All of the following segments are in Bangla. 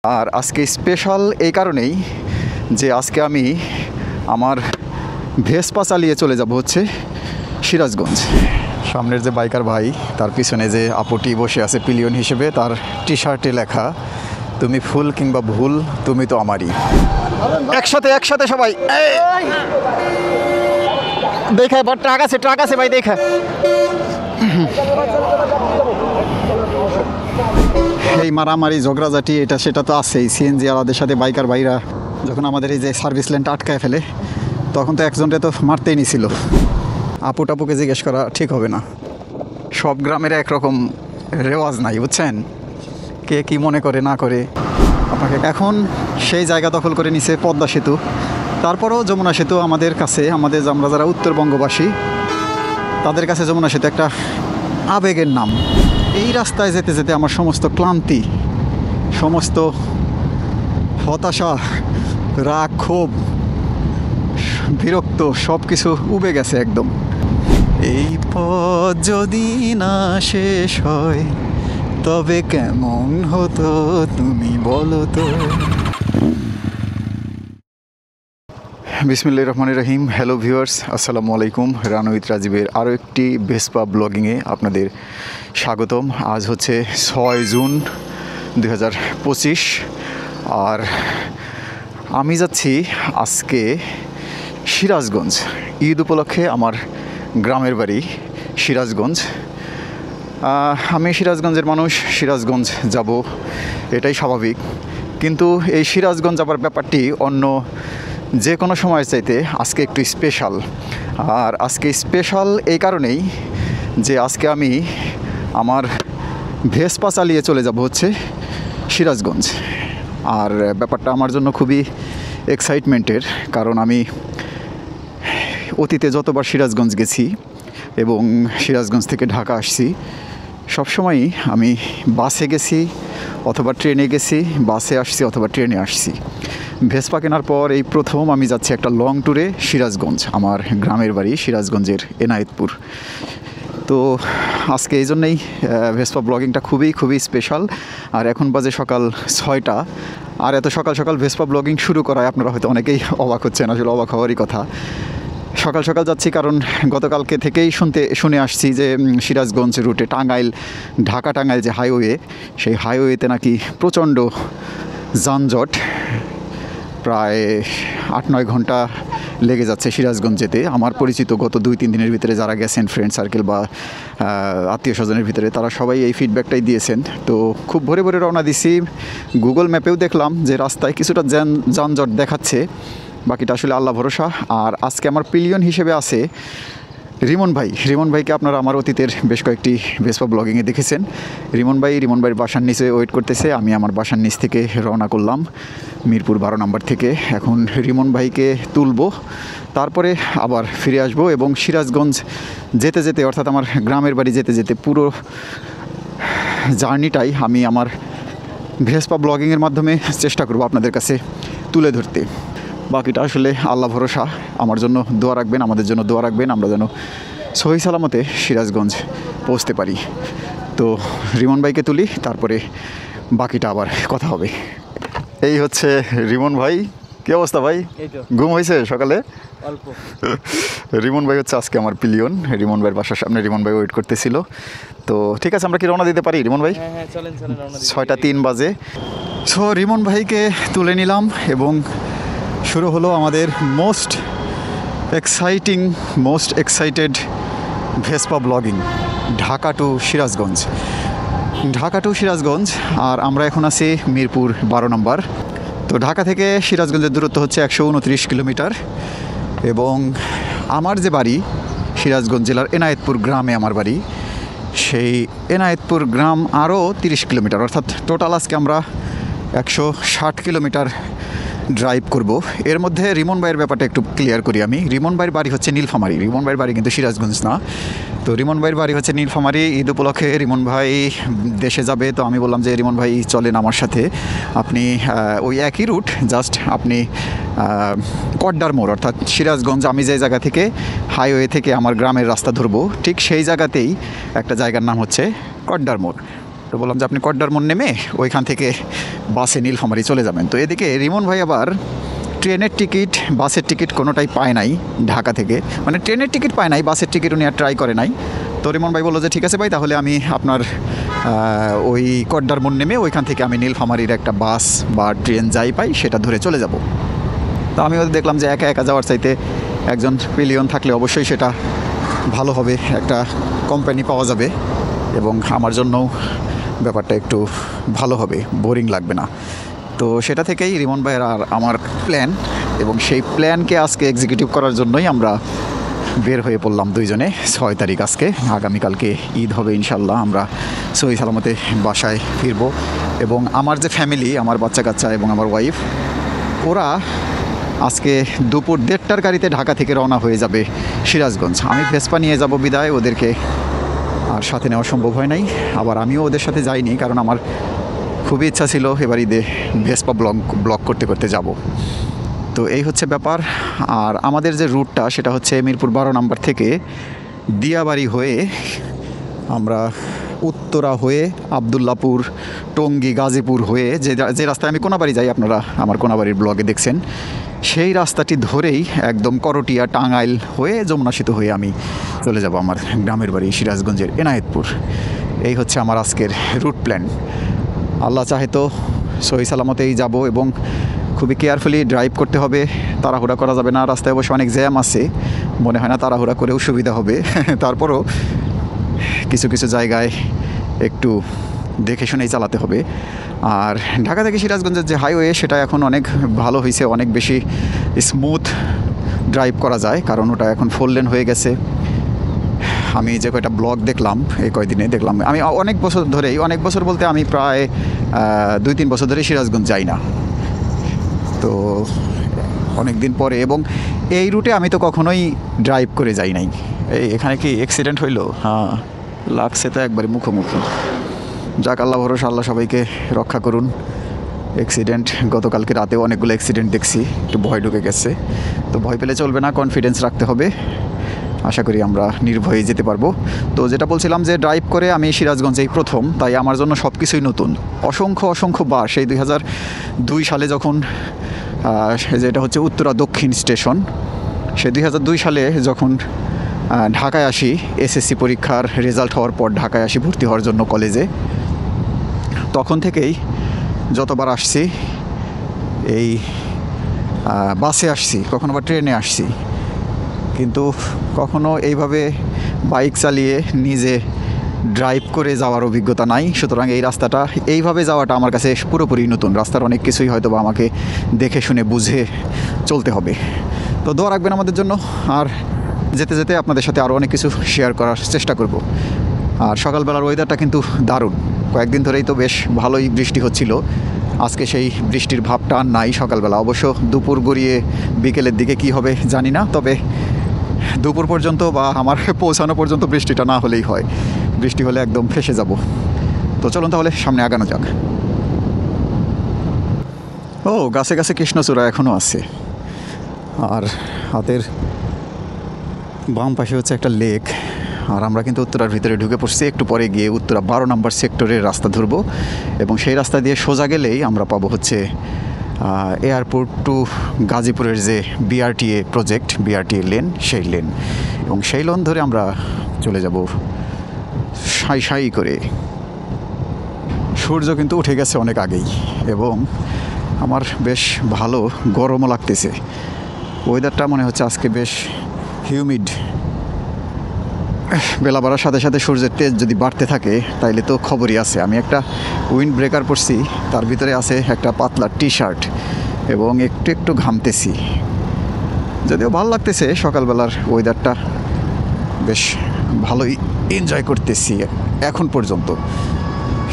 আর আজকে স্পেশাল এই কারণেই যে আজকে আমি আমার ভেসপা চালিয়ে চলে যাব হচ্ছে সিরাজগঞ্জ। সামনের যে বাইকার ভাই তার পিছনে যে আপুটি বসে আছে পিলিয়ন হিসেবে, তার টি শার্টে লেখা তুমি ফুল কিংবা ভুল তুমি তো আমারই। একসাথে সবাই দেখা ট্রাক আছে ভাই দেখা। এই মারামারি ঝগড়াঝাটি এটা সেটা তো আছেই। সিএনজি আলাদের সাথে বাইকার ভাইরা যখন আমাদের এই যে সার্ভিস লেনটা আটকায় ফেলে তখন তো একজনকে তো মারতেই নিছিল। আপু টাপুকে জিজ্ঞেস করা ঠিক হবে না। সব গ্রামের একরকম রেওয়াজ নাই, বুঝছেন, কে কি মনে করে না করে। আপনাকে এখন সেই জায়গা দখল করে নিছে পদ্মা সেতু। তারপরেও যমুনা সেতু আমাদের কাছে, আমরা যারা উত্তরবঙ্গবাসী তাদের কাছে যমুনা সেতু একটা আবেগের নাম। এই রাস্তায় যেতে যেতে আমার সমস্ত ক্লান্তি, সমস্ত হতাশা, রাগ, ক্ষোভ, বিরক্ত সব কিছু উবে গেছে একদম। এই পথ যদি না শেষ হয় তবে কেমন হতো তুমি বলো তো। বিসমিল্লাহির রহমানির রহিম। হ্যালো ভিউয়ার্স, আসসালামু আলাইকুম। রান উইথ রাজীবের আরও একটি ভেসপা ব্লগিংয়ে আপনাদের স্বাগতম। আজ হচ্ছে 6 জুন 2025 আর আমি যাচ্ছি আজকে সিরাজগঞ্জ। ঈদ উপলক্ষে আমার গ্রামের বাড়ি সিরাজগঞ্জ। আমি সিরাজগঞ্জের মানুষ, সিরাজগঞ্জ যাব এটাই স্বাভাবিক। কিন্তু এই সিরাজগঞ্জ যাবার ব্যাপারটি অন্য যে কোনো সময় চাইতে আজকে একটু স্পেশাল। আর আজকে স্পেশাল এই কারণেই যে আজকে আমি আমার ভেসপা চালিয়ে চলে যাব হচ্ছে সিরাজগঞ্জ। আর ব্যাপারটা আমার জন্য খুবই এক্সাইটমেন্টের, কারণ আমি অতীতে যতবার সিরাজগঞ্জ গেছি এবং সিরাজগঞ্জ থেকে ঢাকা আসছি সবসময়ই আমি বাসে গেছি অথবা ট্রেনে গেছি, বাসে আসছি অথবা ট্রেনে আসছি। ভেসপা কেনার পর এই প্রথম আমি যাচ্ছি একটা লং ট্যুরে সিরাজগঞ্জ। আমার গ্রামের বাড়ি সিরাজগঞ্জের এনায়েতপুর। তো আজকে এই জন্যেই ভেসপা ব্লগিংটা খুবই স্পেশাল। আর এখন বাজে সকাল 6টা। আর এত সকাল সকাল ভেসপা ব্লগিং শুরু করায় আপনারা হয়তো অনেকেই অবাক হচ্ছেন। আসলে অবাক হওয়ারই কথা। সকাল সকাল যাচ্ছি কারণ গতকালকে থেকেই শুনে আসছি যে সিরাজগঞ্জ রুটে ঢাকা টাঙ্গাইল যে হাইওয়ে, সেই হাইওয়েতে নাকি প্রচণ্ড যানজট। প্রায় 8-9 ঘন্টা লেগে যাচ্ছে সিরাজগঞ্জ যেতে। আমার পরিচিত গত 2-3 দিনের ভিতরে যারা গেছেন, ফ্রেন্ড সার্কেল বা আত্মীয় স্বজনের ভিতরে, তারা সবাই এই ফিডব্যাকটাই দিয়েছেন। তো খুব ভোরে ভোরে রওনা দিছি। গুগল ম্যাপেও দেখলাম যে রাস্তায় কিছুটা যানজট দেখাচ্ছে, বাকিটা আসলে আল্লাহ ভরসা। আর আজকে আমার পিলিয়ন হিসেবে আছে রিমন ভাইকে আপনারা আমার অতীতের বেশ কয়েকটি ভেসপা ব্লগিংয়ে দেখেছেন। রিমন ভাইয়ের বাসার নিচে ওয়েট করতেছে। আমি আমার বাসার নিচ থেকে রওনা করলাম মিরপুর 12 নম্বর থেকে। এখন রিমন ভাইকে তুলব, তারপরে আবার ফিরে আসব এবং সিরাজগঞ্জ যেতে যেতে, অর্থাৎ আমার গ্রামের বাড়ি যেতে যেতে পুরো জার্নিটাই আমি আমার ভেসপা ব্লগিংয়ের মাধ্যমে চেষ্টা করব আপনাদের কাছে তুলে ধরতে। বাকিটা আসলে আল্লাহ ভরসা। আমার জন্য দোয়া রাখবেন, আমাদের জন্য দোয়া রাখবেন, আমরা যেন সহি সালামতে সিরাজগঞ্জ পৌঁছতে পারি। তো রিমন ভাইকে তুলি, তারপরে বাকিটা আবার কথা হবে। এই হচ্ছে রিমন ভাই। কী অবস্থা ভাই? ঘুম হয়েছে সকালে? অল্প। রিমন ভাই হচ্ছে আজকে আমার পিলিয়ন। রিমন ভাইয়ের বাসার সামনে রিমন ভাই ওয়েট করতেছিল। তো ঠিক আছে, আমরা কি রওনা দিতে পারি রিমন ভাই? হ্যাঁ চলেন 6টা 3 বাজে। সো রিমন ভাইকে তুলে নিলাম এবং শুরু হলো আমাদের মোস্ট এক্সাইটেড ভেসপা ব্লগিং, ঢাকা টু সিরাজগঞ্জ। আর আমরা এখন আছি মিরপুর 12 নম্বর। তো ঢাকা থেকে সিরাজগঞ্জের দূরত্ব হচ্ছে 129 কিলোমিটার এবং আমার যে বাড়ি সিরাজগঞ্জ জেলার এনায়েতপুর গ্রামে আমার বাড়ি, সেই এনায়েতপুর গ্রাম আরও 30 কিলোমিটার, অর্থাৎ টোটাল আজকে আমরা 160 কিলোমিটার ড্রাইভ করব। এর মধ্যে রিমন ভাইয়ের ব্যাপারটা একটু ক্লিয়ার করি আমি। রিমন ভাইয়ের বাড়ি হচ্ছে নীলফামারী। রিমন ভাইয়ের বাড়ি কিন্তু সিরাজগঞ্জ না। তো রিমন ভাইয়ের বাড়ি হচ্ছে নীলফামারী। ঈদ উপলক্ষে রিমন ভাই দেশে যাবে, তো আমি বললাম যে রিমন ভাই চলেন আমার সাথে। আপনি ওই একই রুট, জাস্ট আপনি কড্ডার মোড়, অর্থাৎ সিরাজগঞ্জ আমি যে জায়গা থেকে হাইওয়ে থেকে আমার গ্রামের রাস্তা ধরবো, ঠিক সেই জায়গাতেই একটা জায়গার নাম হচ্ছে কড্ডার মোড়। তো বললাম যে আপনি কড্ডার মোড় নেমে ওইখান থেকে বাসে নীলফামারী চলে যাবেন। তো এদিকে রিমন ভাই আবার ট্রেনের টিকিট বাসের টিকিট কোনোটাই পায় নাই ঢাকা থেকে, মানে ট্রেনের টিকিট পায় নাই, বাসের টিকিট উনি আর ট্রাই করে নাই। তো রিমন ভাই বললো যে ঠিক আছে ভাই, তাহলে আমি আপনার ওই কড্ডার মোড় নেমে ওইখান থেকে আমি নীলফামারীর একটা বাস বা ট্রেন যাই পাই সেটা ধরে চলে যাব। তো আমি ওদের দেখলাম যে একা একা যাওয়ার চাইতে একজন পিলিয়ন থাকলে অবশ্যই সেটা ভালো হবে, একটা কোম্পানি পাওয়া যাবে এবং আমার জন্যও ব্যাপারটা একটু ভালো হবে, বোরিং লাগবে না। তো সেটা থেকেই রিমন ভাইয়ের আর আমার প্ল্যান, এবং সেই প্ল্যানকে আজকে এক্সিকিউটিভ করার জন্যই আমরা বের হয়ে পড়লাম দুইজনে। 6 তারিখ আজকে, আগামীকালকে ঈদ হবে ইনশাল্লাহ, আমরা সহি সালামতে বাসায় ফিরবো। এবং আমার যে ফ্যামিলি, আমার বাচ্চা কাচ্চা এবং আমার ওয়াইফ, ওরা আজকে দুপুর 1:30টার গাড়িতে ঢাকা থেকে রওনা হয়ে যাবে সিরাজগঞ্জ। আমি ভেসপা নিয়ে যাব বিদায়, ওদেরকে আর সাথে নেওয়া সম্ভব হয় নাই। আবার আমিও ওদের সাথে যাইনি, কারণ আমার খুবই ইচ্ছা ছিল এবার ঈদে ভেসপা ব্লগ করতে করতে যাব। তো এই হচ্ছে ব্যাপার। আর আমাদের যে রুটটা সেটা হচ্ছে মিরপুর 12 নম্বর থেকে দিয়াবাড়ি হয়ে আমরা উত্তরা হয়ে আবদুল্লাপুর, টঙ্গী, গাজীপুর হয়ে যে রাস্তায় আমি কোনাবাড়ি যাই, আপনারা আমার কোনাবাড়ির ব্লগে দেখছেন, সেই রাস্তাটি ধরেই একদম করটিয়া, টাঙ্গাইল হয়ে যমুনা সেতু হয়ে আমি চলে যাব আমার গ্রামের বাড়ি সিরাজগঞ্জের এনায়েতপুর। এই হচ্ছে আমার আজকের রুট প্ল্যান। আল্লাহ চাহে তো সহি সালামতেই যাব, এবং খুবই কেয়ারফুলি ড্রাইভ করতে হবে, তাড়াহুড়া করা যাবে না। রাস্তায় অবশ্য অনেক জ্যাম আছে, মনে হয় না তাড়াহুড়া করেও সুবিধা হবে, তারপরও কিছু কিছু জায়গায় একটু দেখে শুনেই চালাতে হবে। আর ঢাকা থেকে সিরাজগঞ্জের যে হাইওয়ে সেটা এখন অনেক ভালো হয়েছে, অনেক বেশি স্মুথ ড্রাইভ করা যায়, কারণ ওটা এখন 4 লেন হয়ে গেছে। আমি যে কয়টা ব্লগ দেখলাম এই কয়দিনে দেখলাম, আমি অনেক বছর ধরেই, অনেক বছর বলতে আমি প্রায় 2-3 বছর ধরে সিরাজগঞ্জ যাই না, তো অনেক দিন পরে। এবং এই রুটে আমি তো কখনোই ড্রাইভ করে যাই নাই। এখানে কি অ্যাক্সিডেন্ট হইলো? হ্যাঁ, লাগছে তো একবারে মুখোমুখি। যাক, আল্লাহ ভরসা, আল্লাহ সবাইকে রক্ষা করুন। অ্যাক্সিডেন্ট গতকালকে রাতেও অনেকগুলো অ্যাক্সিডেন্ট দেখছি, একটু ভয় ঢুকে গেছে। তো ভয় পেলে চলবে না, কনফিডেন্স রাখতে হবে। আশা করি আমরা নির্ভয়ে যেতে পারবো। তো যেটা বলছিলাম যে ড্রাইভ করে আমি সিরাজগঞ্জেই প্রথম, তাই আমার জন্য সব কিছুই নতুন। অসংখ্য বার সেই 2002 সালে যখন যেটা হচ্ছে উত্তরা দক্ষিণ স্টেশন, সে 2002 সালে যখন ঢাকায় আসি, এসএসসি পরীক্ষার রেজাল্ট হওয়ার পর ঢাকায় আসি ভর্তি হওয়ার জন্য কলেজে, তখন থেকেই যতবার আসছি এই বাসে আসছি, কখনো বা ট্রেনে আসছি, কিন্তু কখনো এইভাবে বাইক চালিয়ে নিজে ড্রাইভ করে যাওয়ার অভিজ্ঞতা নাই। সুতরাং এই রাস্তাটা, এইভাবে যাওয়াটা আমার কাছে পুরোপুরি নতুন। রাস্তার অনেক কিছুই হয়তো বা আমাকে দেখে শুনে বুঝে চলতে হবে। তো দোয়া রাখবেন আমাদের জন্য। আর যেতে যেতে আপনাদের সাথে আরও অনেক কিছু শেয়ার করার চেষ্টা করব। আর সকালবেলার ওয়েদারটা কিন্তু দারুণ, কয়েকদিন ধরেই তো বেশ ভালোই বৃষ্টি হচ্ছিল। আজকে সেই বৃষ্টির ভাবটা আর নাই সকালবেলা। অবশ্য দুপুর গড়িয়ে বিকেলের দিকে কি হবে জানি না, তবে দুপুর পর্যন্ত বা আমার পৌঁছানো পর্যন্ত বৃষ্টিটা না হলেই হয়। বৃষ্টি হলে একদম ফেসে যাব। তো চলুন তাহলে সামনে আগানো যাক। ও, গাছে গাছে কৃষ্ণচূড়া এখনও আছে। আর হাতের বাম পাশে হচ্ছে একটা লেক। আর আমরা কিন্তু উত্তরার ভিতরে ঢুকে পড়ছি। একটু পরে গিয়ে উত্তরা 12 নম্বর সেক্টরের রাস্তা ধরবো, এবং সেই রাস্তা দিয়ে সোজা গেলেই আমরা পাবো হচ্ছে এয়ারপোর্ট টু গাজীপুরের যে বিআরটিএ প্রজেক্ট, বিআরটিএ লেন, সেই লেন। এবং সেই লেন ধরে আমরা চলে যাব সাই করে। সূর্য কিন্তু উঠে গেছে অনেক আগেই, এবং আমার বেশ ভালো গরমও লাগতেছে। ওয়েদারটা মনে হচ্ছে আজকে বেশ হিউমিড। বেলা বাড়ার সাথে সাথে সূর্যের তেজ যদি বাড়তে থাকে তাইলে তো খবরই আছে। আমি একটা উইন্ড ব্রেকার পরছি, তার ভিতরে আছে একটা পাতলা টি শার্ট, এবং একটু ঘামতেছি। যদিও ভালো লাগতেছে, সকালবেলার ওয়েদারটা বেশ ভালোই এনজয় করতেছি এখন পর্যন্ত।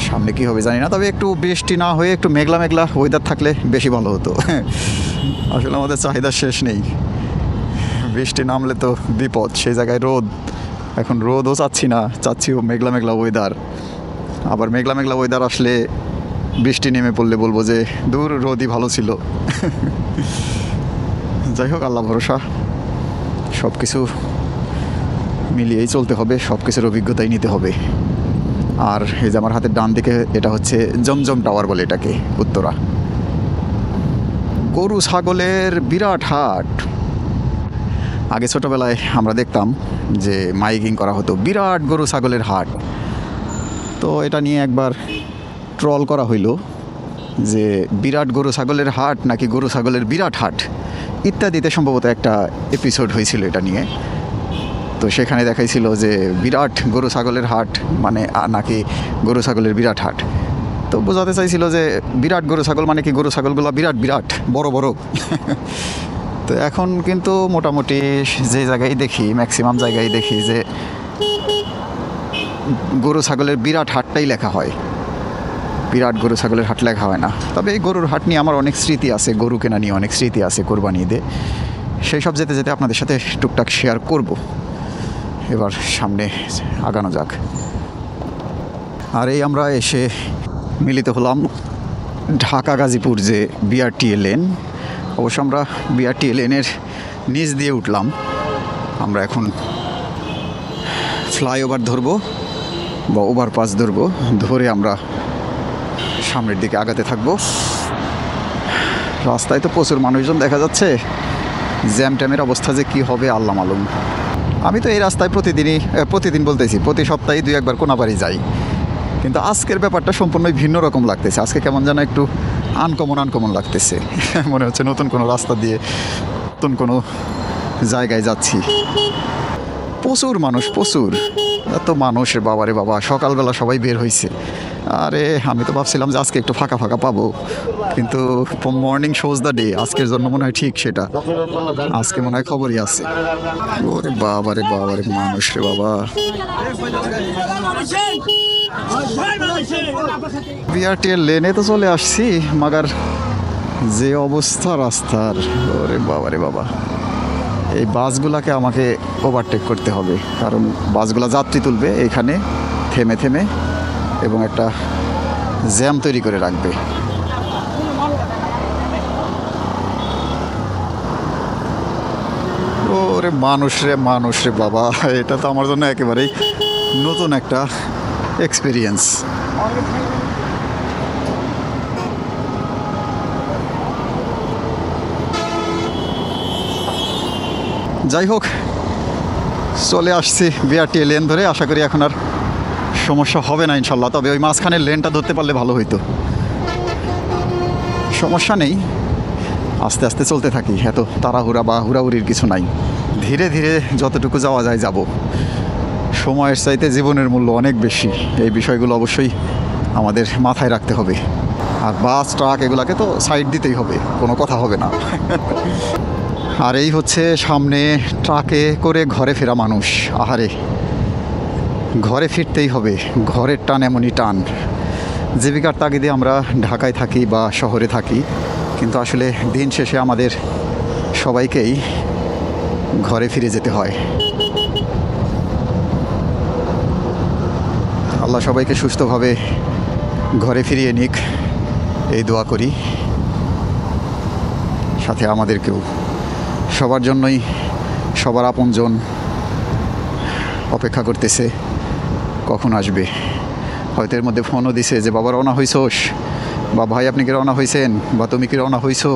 সামনে কী হবে জানি না, তবে একটু বৃষ্টি না হয়ে একটু মেঘলা মেঘলা ওয়েদার থাকলে বেশি ভালো হতো। আসলে আমাদের চাহিদা শেষ নেই, বৃষ্টি নামলে তো বিপদ, সেই জায়গায় রোদ। এখন রোদও চাচ্ছি না, চাচ্ছিও মেঘলা মেঘলা ওয়েদার। আবার মেঘলা মেঘলা ওয়েদার আসলে বৃষ্টি নেমে পড়লে বলবো যে দূর, রোদই ভালো ছিল। যাই হোক, আল্লাহ ভরসা, সব কিছু মিলিয়েই চলতে হবে, সব কিছুর অভিজ্ঞতাই নিতে হবে। আর এই যে আমার হাতের ডান দিকে এটা হচ্ছে জমজম টাওয়ার বলে এটাকে, উত্তরা। গরু ছাগলের বিরাট হাট। আগে ছোটোবেলায় আমরা দেখতাম যে মাইকিং করা হতো, বিরাট গরু ছাগলের হাট। তো এটা নিয়ে একবার ট্রল করা হইল যে বিরাট গরু ছাগলের হাট নাকি গরু ছাগলের বিরাট হাট ইত্যাদিতে সম্ভবত একটা এপিসোড হয়েছিল এটা নিয়ে। তো সেখানে দেখাইছিল যে বিরাট গরু ছাগলের হাট মানে নাকি গরু ছাগলের বিরাট হাট। তো বোঝাতে চাইছিল যে বিরাট গরু ছাগল মানে কি গরু ছাগলগুলো বিরাট বিরাট বড় বড়। তো এখন কিন্তু মোটামুটি যে জায়গায় দেখি, ম্যাক্সিমাম জায়গায় দেখি যে গরু ছাগলের বিরাট হাটটাই লেখা হয়, বিরাট গরু ছাগলের হাট লেখা হয় না। তবে এই গরুর হাট নিয়ে আমার অনেক স্মৃতি আছে, গরু কেনা নিয়ে অনেক স্মৃতি আছে কোরবানি ঈদে। সেই সব যেতে যেতে আপনাদের সাথে টুকটাক শেয়ার করব। এবার সামনে আগানো যাক। আর এই আমরা এসে মিলিত হলাম ঢাকা গাজীপুর যে বিআরটিএ লেন। অবশ্য আমরা বিআরটিএ লেনের নিচ দিয়ে উঠলাম। আমরা এখন ফ্লাইওভার ধরবো বা ওভারপাস ধরবো, ধরে আমরা সামনের দিকে আগাতে থাকবো। রাস্তায় তো প্রচুর মানুষজন দেখা যাচ্ছে, জ্যাম ট্যামের অবস্থা যে কী হবে আল্লাহ মালুম। আমি তো এই রাস্তায় প্রতিদিন বলতেছি প্রতি সপ্তাহে 2-1 বার কোনাবাড়ি যাই, কিন্তু আজকের ব্যাপারটা সম্পূর্ণই ভিন্ন রকম লাগতেছে। আজকে কেমন যেন একটু আনকমন লাগতেছে। মনে হচ্ছে নতুন কোনো রাস্তা দিয়ে নতুন কোনো জায়গায় যাচ্ছি। প্রচুর মানুষ, প্রচুর এত মানুষ রে বাবা রে বাবা। সকালবেলা সবাই বের হয়েছে। আরে আমি তো ভাবছিলাম যে আজকে একটু ফাঁকা পাবো, কিন্তু মর্নিং শোজ দ্য ডে। আজকের জন্য মনে হয় ঠিক সেটা, আজকে মনে হয় খবরই আছে। ওরে বাবা রে মানুষ রে বাবা। বিআরটিএর লেনে তো চলে আসছি, মাগার যে অবস্থা রাস্তার, ওরে বাবা রে বাবা। এই বাসগুলাকে আমাকে ওভারটেক করতে হবে, কারণ বাসগুলা যাত্রী তুলবে এইখানে থেমে থেমে এবং একটা জ্যাম তৈরি করে রাখবে। ওরে মানুষ রে বাবা, এটা তো আমার জন্য একেবারেই নতুন একটা এক্সপিরিয়েন্স। যাই হোক, চলে আসছি বিআরটিএ লেন ধরে। আশা করি এখন আর সমস্যা হবে না ইনশাল্লাহ। তবে ওই মাঝখানের লেনটা ধরতে পারলে ভালো হইতো। সমস্যা নেই, আস্তে আস্তে চলতে থাকি, এত তাড়াহুড়া বা হুড়াহুড়ির কিছু নাই। ধীরে ধীরে যতটুকু যাওয়া যায় যাব। সময়ের চাইতে জীবনের মূল্য অনেক বেশি, এই বিষয়গুলো অবশ্যই আমাদের মাথায় রাখতে হবে। আর বাস ট্রাক এগুলাকে তো সাইড দিতেই হবে, কোনো কথা হবে না। আর এই হচ্ছে সামনে ট্রাকে করে ঘরে ফেরা মানুষ। আহারে, ঘরে ফিরতেই হবে, ঘরের টান এমনই টান। জীবিকার তাগিদে আমরা ঢাকায় থাকি বা শহরে থাকি, কিন্তু আসলে দিন শেষে আমাদের সবাইকেই ঘরে ফিরে যেতে হয়। আল্লাহ সবাইকে সুস্থভাবে ঘরে ফিরিয়ে নিক, এই দোয়া করি। সাথে আমাদেরকেও। সবার জন্যই সবার আপনজন অপেক্ষা করতেছে কখন আসবে। হয়তো এর মধ্যে ফোনও দিছে যে বাবা রওনা হইছোস, বা ভাই আপনি কি রওনা হয়েছেন, বা তুমি কি রওনা হইছো।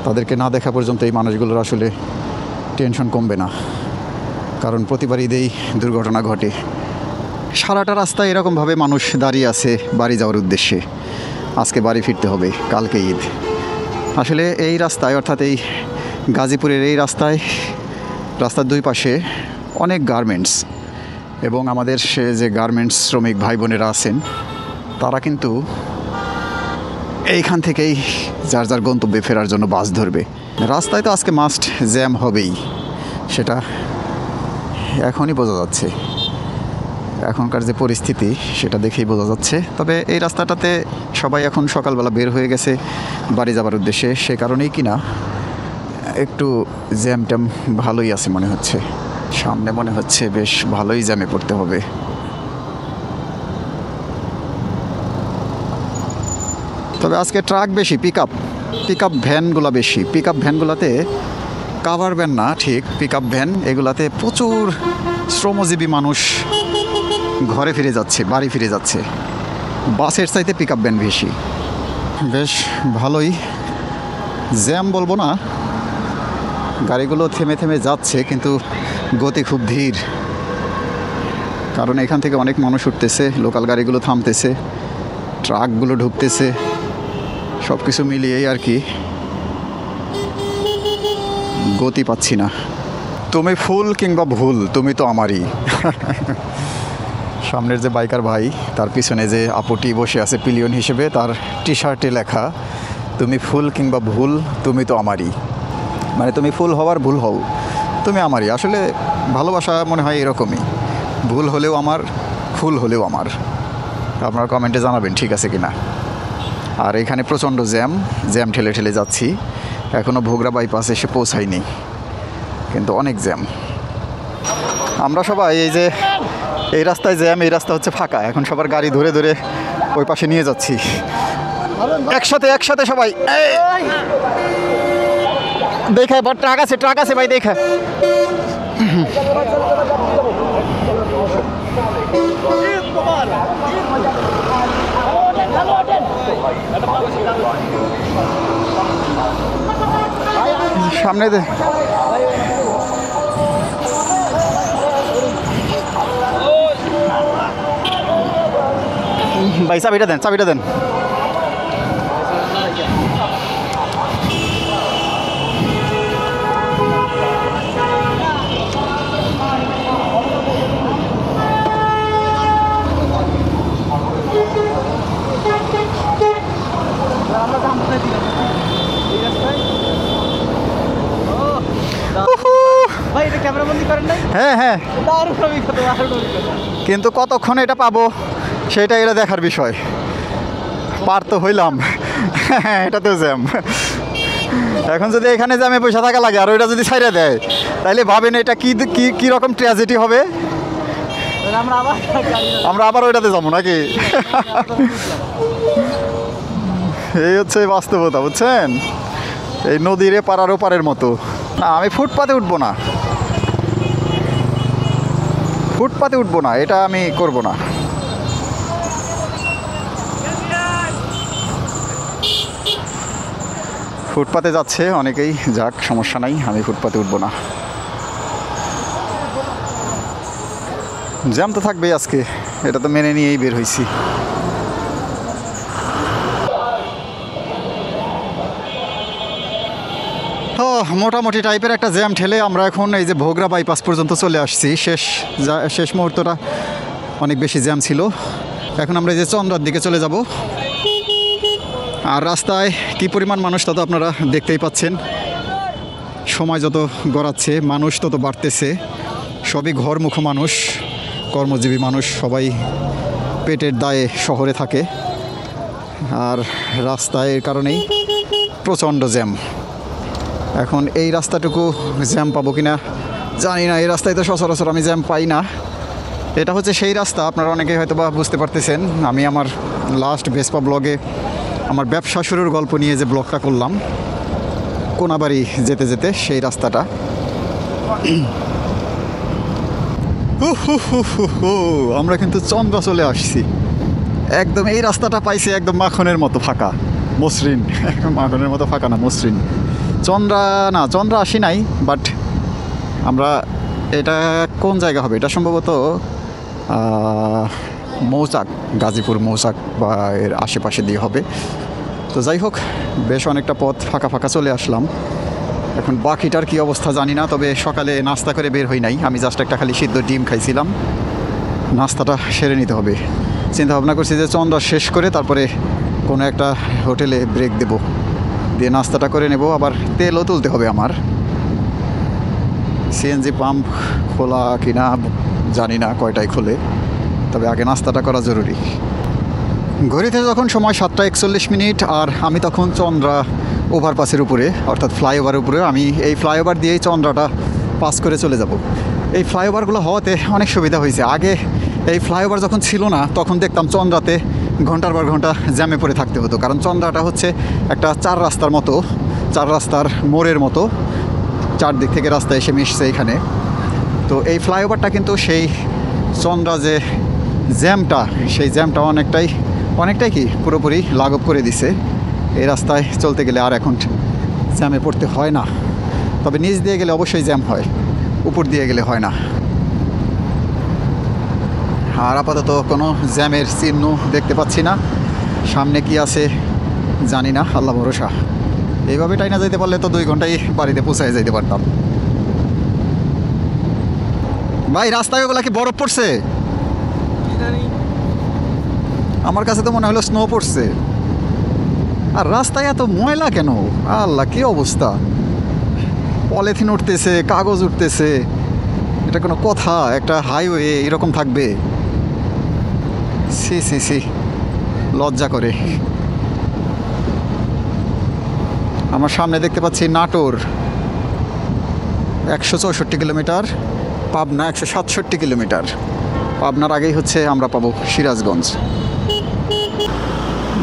তাদেরকে না দেখা পর্যন্ত এই মানুষগুলোর আসলে টেনশন কমবে না, কারণ প্রতিবার ঈদেই দুর্ঘটনা ঘটে। সারাটা রাস্তায় এরকমভাবে মানুষ দাঁড়িয়ে আছে বাড়ি যাওয়ার উদ্দেশ্যে। আজকে বাড়ি ফিরতে হবে, কালকে ঈদ। আসলে এই রাস্তায়, অর্থাৎ এই গাজীপুরের এই রাস্তার দুই পাশে অনেক গার্মেন্টস, এবং আমাদের সে যে গার্মেন্টস শ্রমিক ভাই বোনেরা আছেন, তারা কিন্তু এইখান থেকেই যার যার গন্তব্যে ফেরার জন্য বাস ধরবে। রাস্তায় তো আজকে মাস্ট জ্যাম হবেই, সেটা এখনই বোঝা যাচ্ছে। এখনকার যে পরিস্থিতি সেটা দেখেই বোঝা যাচ্ছে। তবে এই রাস্তাটাতে সবাই এখন সকালবেলা বের হয়ে গেছে বাড়ি যাবার উদ্দেশ্যে, সে কারণেই কিনা একটু জ্যাম ট্যাম ভালোই আছে মনে হচ্ছে। সামনে মনে হচ্ছে বেশ ভালোই জ্যামে পড়তে হবে। তবে আজকে ট্রাক বেশি, পিক আপ ভ্যানগুলো বেশি। পিক আপ ভ্যানগুলোতে, কাভার ভ্যান না ঠিক, পিক আপ ভ্যান, এগুলাতে প্রচুর শ্রমজীবী মানুষ ঘরে ফিরে যাচ্ছে, বাড়ি ফিরে যাচ্ছে। বাসের চাইতে পিক আপ ভ্যান বেশি। বেশ ভালোই জ্যাম বলবো না, গাড়িগুলো থেমে থেমে যাচ্ছে কিন্তু গতি খুব ধীর, কারণ এখান থেকে অনেক মানুষ উঠতেছে, লোকাল গাড়িগুলো থামতেছে, ট্রাকগুলো ঢুকতেছে, সব কিছু মিলিয়েই আর কি গতি পাচ্ছি না। তুমি ফুল কিংবা ভুল, তুমি তো আমারই। সামনের যে বাইকার ভাই, তার পিছনে যে আপুটি বসে আছে পিলিয়ন হিসেবে, তার টি শার্টে লেখা তুমি ফুল কিংবা ভুল, তুমি তো আমারই। মানে তুমি ফুল হওয়ার ভুল হও, তুমি আমারই। আসলে ভালোবাসা মনে হয় এরকমই, ভুল হলেও আমার, ফুল হলেও আমার। আপনারা কমেন্টে জানাবেন ঠিক আছে কি না। আর এখানে প্রচণ্ড জ্যাম ঠেলে ঠেলে যাচ্ছি, এখনও ভোগড়া বাইপাস এসে পৌঁছায়নি, কিন্তু অনেক জ্যাম। আমরা সবাই এই যে এই রাস্তায় জ্যাম, এই রাস্তা হচ্ছে ফাঁকা, এখন সবার গাড়ি ধরে ধরে ওই পাশে নিয়ে যাচ্ছি একসাথে সবাই। দেখা ট্রাক আছে ভাই, দেখা। সামনে দে ভাই, চাবিটা দেন। হ্যাঁ, কিন্তু কতক্ষণ এটা পাবো সেটা এটা দেখার বিষয়। পার তো হইলাম, এটাতেও জ্যাম। এখন যদি এখানে জ্যামে পয়সা থাকা লাগে আর ওইটা যদি ছাইড়ে দেয়, তাহলে ভাবেন এটা কি রকম ট্র্যাজেডি হবে। আমরা আবার ওইটাতে যাবো নাকি? এই হচ্ছে বাস্তবতা, বুঝছেন? এই নদীর পাড়ার ওপারের মতো। না, আমি ফুটপাতে উঠবো না, এটা আমি করব না। ফুটপাতে যাচ্ছে অনেকেই, যাক, সমস্যা নাই, আমি ফুটপাতে উঠবো না। জ্যাম তো থাকবেই আজকে, এটা তো মেনে নিয়েই বের হয়েছি। মোটামুটি টাইপের একটা জ্যাম ঠেলে আমরা এখন এই যে ভোগড়া বাইপাস পর্যন্ত চলে আসছি। শেষ মুহূর্তটা অনেক বেশি জ্যাম ছিল। এখন আমরা এই যে চন্দ্রার দিকে চলে যাব। আর রাস্তায় কি পরিমাণ মানুষ তা তো আপনারা দেখতেই পাচ্ছেন। সময় যত গড়াচ্ছে মানুষ তত বাড়তেছে। সবই ঘরমুখো মানুষ, কর্মজীবী মানুষ, সবাই পেটের দায়ে শহরে থাকে। আর রাস্তায় এর কারণেই প্রচণ্ড জ্যাম। এখন এই রাস্তাটুকু জ্যাম পাবো কিনা জানি না। এই রাস্তায় তো সচরাচর আমি জ্যাম পাই না। এটা হচ্ছে সেই রাস্তা, আপনারা অনেকেই হয়তো বা বুঝতে পারতেছেন। আমি আমার লাস্ট ভেসপা ব্লগে আমার ব্যবসা শুরুর গল্প নিয়ে যে ব্লগটা করলাম, কোনাবাড়ি যেতে যেতে সেই রাস্তাটা। আমরা কিন্তু চন্দ্রা চলে আসছি। একদম এই রাস্তাটা পাইছি একদম মাখনের মতো ফাঁকা, মসৃণ। মাখনের মতো ফাঁকা না, মসৃণ। চন্দ্রা আসি নাই, বাট আমরা, এটা কোন জায়গা হবে, এটা সম্ভবত মৌচাক, গাজীপুর মৌচাক বা এর আশেপাশে দিয়ে হবে। তো যাই হোক, বেশ অনেকটা পথ ফাঁকা চলে আসলাম। এখন বাকিটার কি অবস্থা জানি না, তবে সকালে নাস্তা করে বের হই নাই। আমি জাস্ট একটা খালি সিদ্ধ ডিম খাইছিলাম। নাস্তাটা সেরে নিতে হবে। চিন্তা ভাবনা করছি যে চন্দ্রা শেষ করে তারপরে কোনো একটা হোটেলে ব্রেক দেব, দিয়ে নাস্তাটা করে নেব। আবার তেলও তুলতে হবে আমার। সিএনজি পাম্প খোলা কিনা জানি না, কয়টায় খোলে, তবে আগে নাস্তাটা করা জরুরি। ঘড়িতে যখন সময় 7:41, আর আমি তখন চন্দ্রা ওভারপাসের উপরে, অর্থাৎ ফ্লাইওভারের উপরে। আমি এই ফ্লাইওভার দিয়েই চন্দ্রাটা পাস করে চলে যাব। এই ফ্লাইওভারগুলো হওয়াতে অনেক সুবিধা হয়েছে। আগে এই ফ্লাইওভার যখন ছিল না, তখন দেখতাম চন্দ্রাতে ঘন্টার পর ঘন্টা জ্যামে পড়ে থাকতে হতো। কারণ চন্দ্রাটা হচ্ছে একটা চার রাস্তার মোড়ের মতো, চারদিক থেকে রাস্তা এসে মিশছে এখানে। তো এই ফ্লাইওভারটা কিন্তু সেই চন্দ্রা যে জ্যামটা, সেই জ্যামটা অনেকটাই কি পুরোপুরি লাঘব করে দিছে। এই রাস্তায় চলতে গেলে আর এখন জ্যামে পড়তে হয় না। তবে নিচ দিয়ে গেলে অবশ্যই জ্যাম হয়, উপর দিয়ে গেলে হয় না। আর আপাতত কোনো জ্যামের চিহ্ন দেখতে পাচ্ছি না। সামনে কি আছে জানি না, আল্লাহ ভরসা। এইভাবে টাইনা যাইতে পারলে তো 2 ঘন্টায় বাড়িতে পৌঁছায় যাইতে পারতাম। ভাই রাস্তায় ওগুলা কি বরফ পড়ছে? আমার কাছে তো মনে হলো স্নো পড়ছে। আর রাস্তায় এত ময়লা কেন? আল্লাহ, কি অবস্থা! পলিথিন উঠতেছে, কাগজ উঠতেছে। এটা কোনো কথা? একটা হাইওয়ে এরকম থাকবে? সি সি সি, লজ্জা করে। আমার সামনে দেখতে পাচ্ছি নাটোর 164 কিলোমিটার, পাবনা 167 কিলোমিটার। পাবনার আগেই হচ্ছে আমরা পাবো সিরাজগঞ্জ।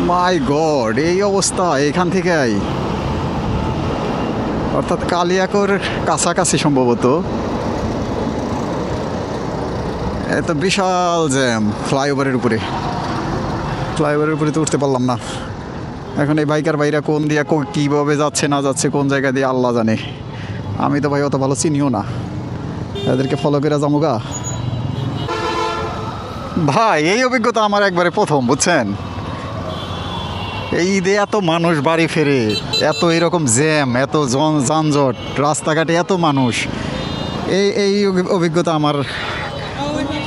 মাই গড, এই অবস্থা এখান থেকে অর্থাৎ কালিয়াকৈর কাছাকাছি সম্ভবত। এত বিশাল জ্যাম ফ্লাইওভারের উপরে তো উঠতে পারলাম না। এখন এই বাইকার ভাইরা কোন দিয়ে কীভাবে যাচ্ছে না যাচ্ছে, কোন জায়গা দিয়ে আল্লাহ জানে। আমি তো ভাই অত ভালো চিনিও না, এদেরকে ফলো করে যামুগা। ভাই এই অভিজ্ঞতা আমার একবারে প্রথম, বুঝছেন? এই ঈদে এত মানুষ বাড়ি ফেরে, এত এরকম জ্যাম, এত যানজট, রাস্তাঘাটে এত মানুষ, এই অভিজ্ঞতা আমার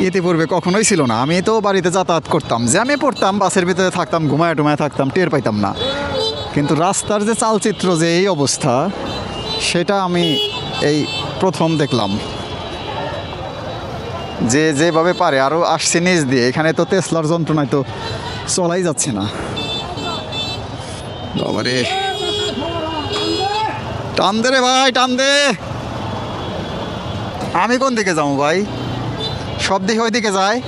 ইতিপূর্বে কখনোই ছিল না। আমি তো বাড়িতে যাতায়াত করতাম, জ্যামে পড়তাম, বাসের ভিতরে থাকতাম, ঘুমায় টুমায় থাকতাম, টের পাইতাম না। কিন্তু রাস্তার যে চালচিত্র, যে এই অবস্থা, সেটা আমি এই প্রথম দেখলাম। যেভাবে পারে আরও আসছে নিচ দিয়ে। এখানে তো টেসলার যন্ত্রণায় তো চলাই যাচ্ছে না। বাবারে, টান দে রে ভাই, টান দে। আমি কোন দিকে যাবো ভাই? সব দিকে ওই দিকে যায়।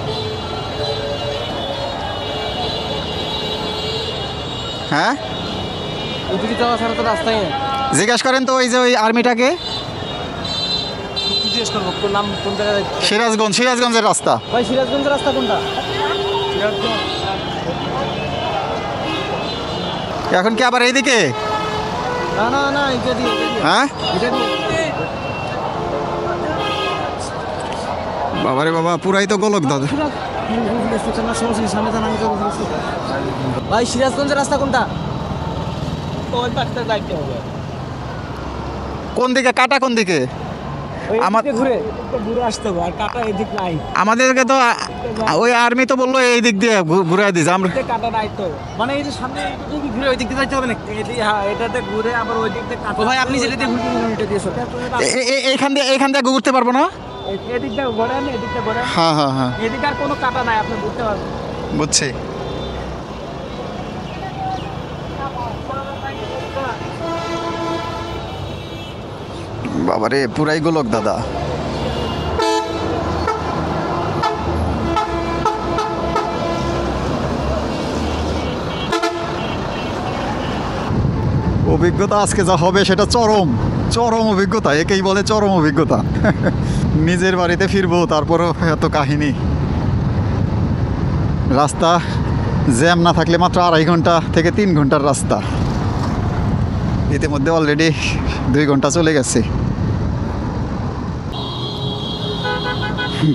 হ্যাঁ, জিজ্ঞেস করেন তো ওই যে ওই আর্মিটাকে। সিরাজগঞ্জের রাস্তা। ভাই সিরাজগঞ্জের রাস্তা কোনটা? এখন কি আবার এইদিকে? না না না, হ্যাঁ বাবারে বাবা, পুরাই তো গোলক দাদা। ভাই সিরাজগঞ্জের রাস্তা কোনটা? কোন দিকে কাটা, কোন দিকে? আমাদেরকে তো ওই আর্মি তো বললো এই দিক দিয়ে ঘুরে দিয়েছে। আমরা মানে এই যে সামনে ঘুরে ওই দিক দিয়ে যাইতে হবে না, এটাতে ঘুরে আবার ওই দিক দিয়ে কাটা। ভাই আপনি যেটা দিয়ে এখান দিয়ে ঘুরতে পারবো না। এদিকটা ঘোরেন, এদিকটা ঘোরেন। হ্যাঁ, এদিকে আর কোনো কাটা নাই, আপনি ঘুরতে পারবেন। বুঝছি। বাবারে, পুরাই গোলক দাদা। অভিজ্ঞতা আজকে যা হবে সেটা চরম অভিজ্ঞতা। একেই বলে চরম অভিজ্ঞতা। নিজের বাড়িতে ফিরবো, তারপরও এত কাহিনী। রাস্তা জ্যাম না থাকলে মাত্র 2.5 ঘন্টা থেকে 3 ঘন্টার রাস্তা। ইতিমধ্যে অলরেডি 2 ঘন্টা চলে গেছে।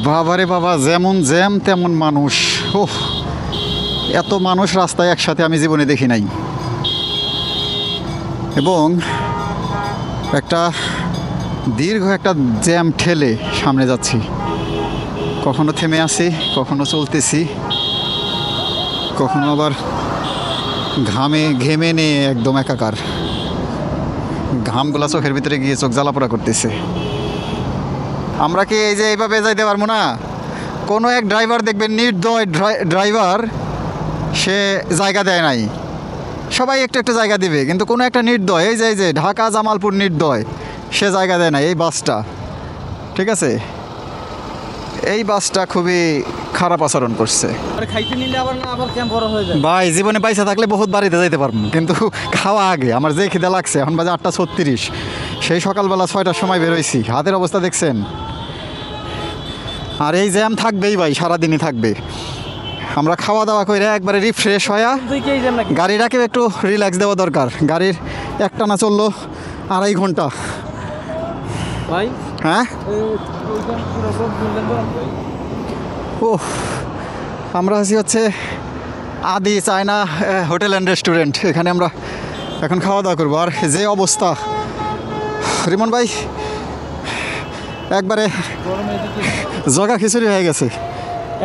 বাবারে বাবা, যেমন জ্যাম তেমন মানুষ। ওহ, এত মানুষ রাস্তায় একসাথে আমি জীবনে দেখি নাই। এবং একটা দীর্ঘ একটা জ্যাম ঠেলে সামনে যাচ্ছি। কখনো থেমে আসি, কখনো চলতেছি, কখনো আবার ঘেমে নিয়ে একদম একাকার। ঘামগুলা চোখের ভিতরে গিয়ে চোখ জ্বালাপোড়া করতেছে। আমরা কি এই যে এইভাবে যাইতে পারবো না? কোনো এক ড্রাইভার দেখবেন, নির্দয় ড্রাইভার, সে জায়গা দেয় নাই। সবাই একটু জায়গা দিবে, কিন্তু কোনো একটা নির্দয়, এই যে ঢাকা জামালপুর নির্দয়, সে জায়গা দেয় না। এই বাসটা, ঠিক আছে, এই বাসটা খুবই খারাপ আচরণ করছে। ভাই জীবনে পয়সা থাকলে বহুত বাড়িতে যাইতে পারবো, কিন্তু খাওয়া আগে। আমার যে খিদে লাগছে, এখন বাজে 8:36। সেই সকালবেলা 6টার সময় বেরোইছি। হাতের অবস্থা দেখছেন। আর এই জ্যাম থাকবেই ভাই, সারাদিনই থাকবে। আমরা খাওয়া দাওয়া করে একবারে রিফ্রেশ হয়ে তুই কি এই যান নাকি গাড়িটাকেও একটু রিল্যাক্স দেওয়া দরকার। গাড়ির একটানা চললো 2.5 ঘন্টা। ভাই হ্যাঁ ওইখান পুরো সব বললেন তো ও আমরা আছি হচ্ছে আদি চায়না হোটেল অ্যান্ড রেস্টুরেন্ট। এখানে আমরা এখন খাওয়া দাওয়া করবো। আর যে অবস্থা রিমন ভাই একবারে গরমে এদিকে জগা খিচুড়ি হয়ে গেছে।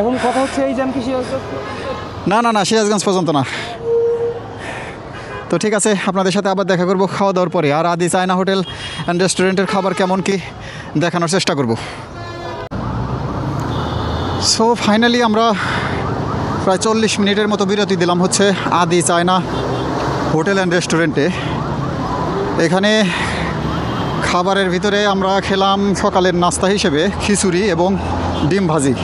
এখন কথা হচ্ছে এই যান কি না না না সিরাজগঞ্জ পর্যন্ত না। তো ঠিক আছে, আপনাদের সাথে আবার দেখা করব খাওয়া দাওয়ার পরে। আর আদি চায়না হোটেল অ্যান্ড রেস্টুরেন্টের খাবার কেমন কি দেখানোর চেষ্টা করব। সো ফাইনালি আমরা প্রায় 40 মিনিটের মতো বিরতি দিলাম হচ্ছে আদি চায়না হোটেল অ্যান্ড রেস্টুরেন্টে। এখানে খাবারের ভিতরে আমরা খেলাম সকালের নাস্তা হিসেবে খিচুড়ি এবং ডিম ভাজি।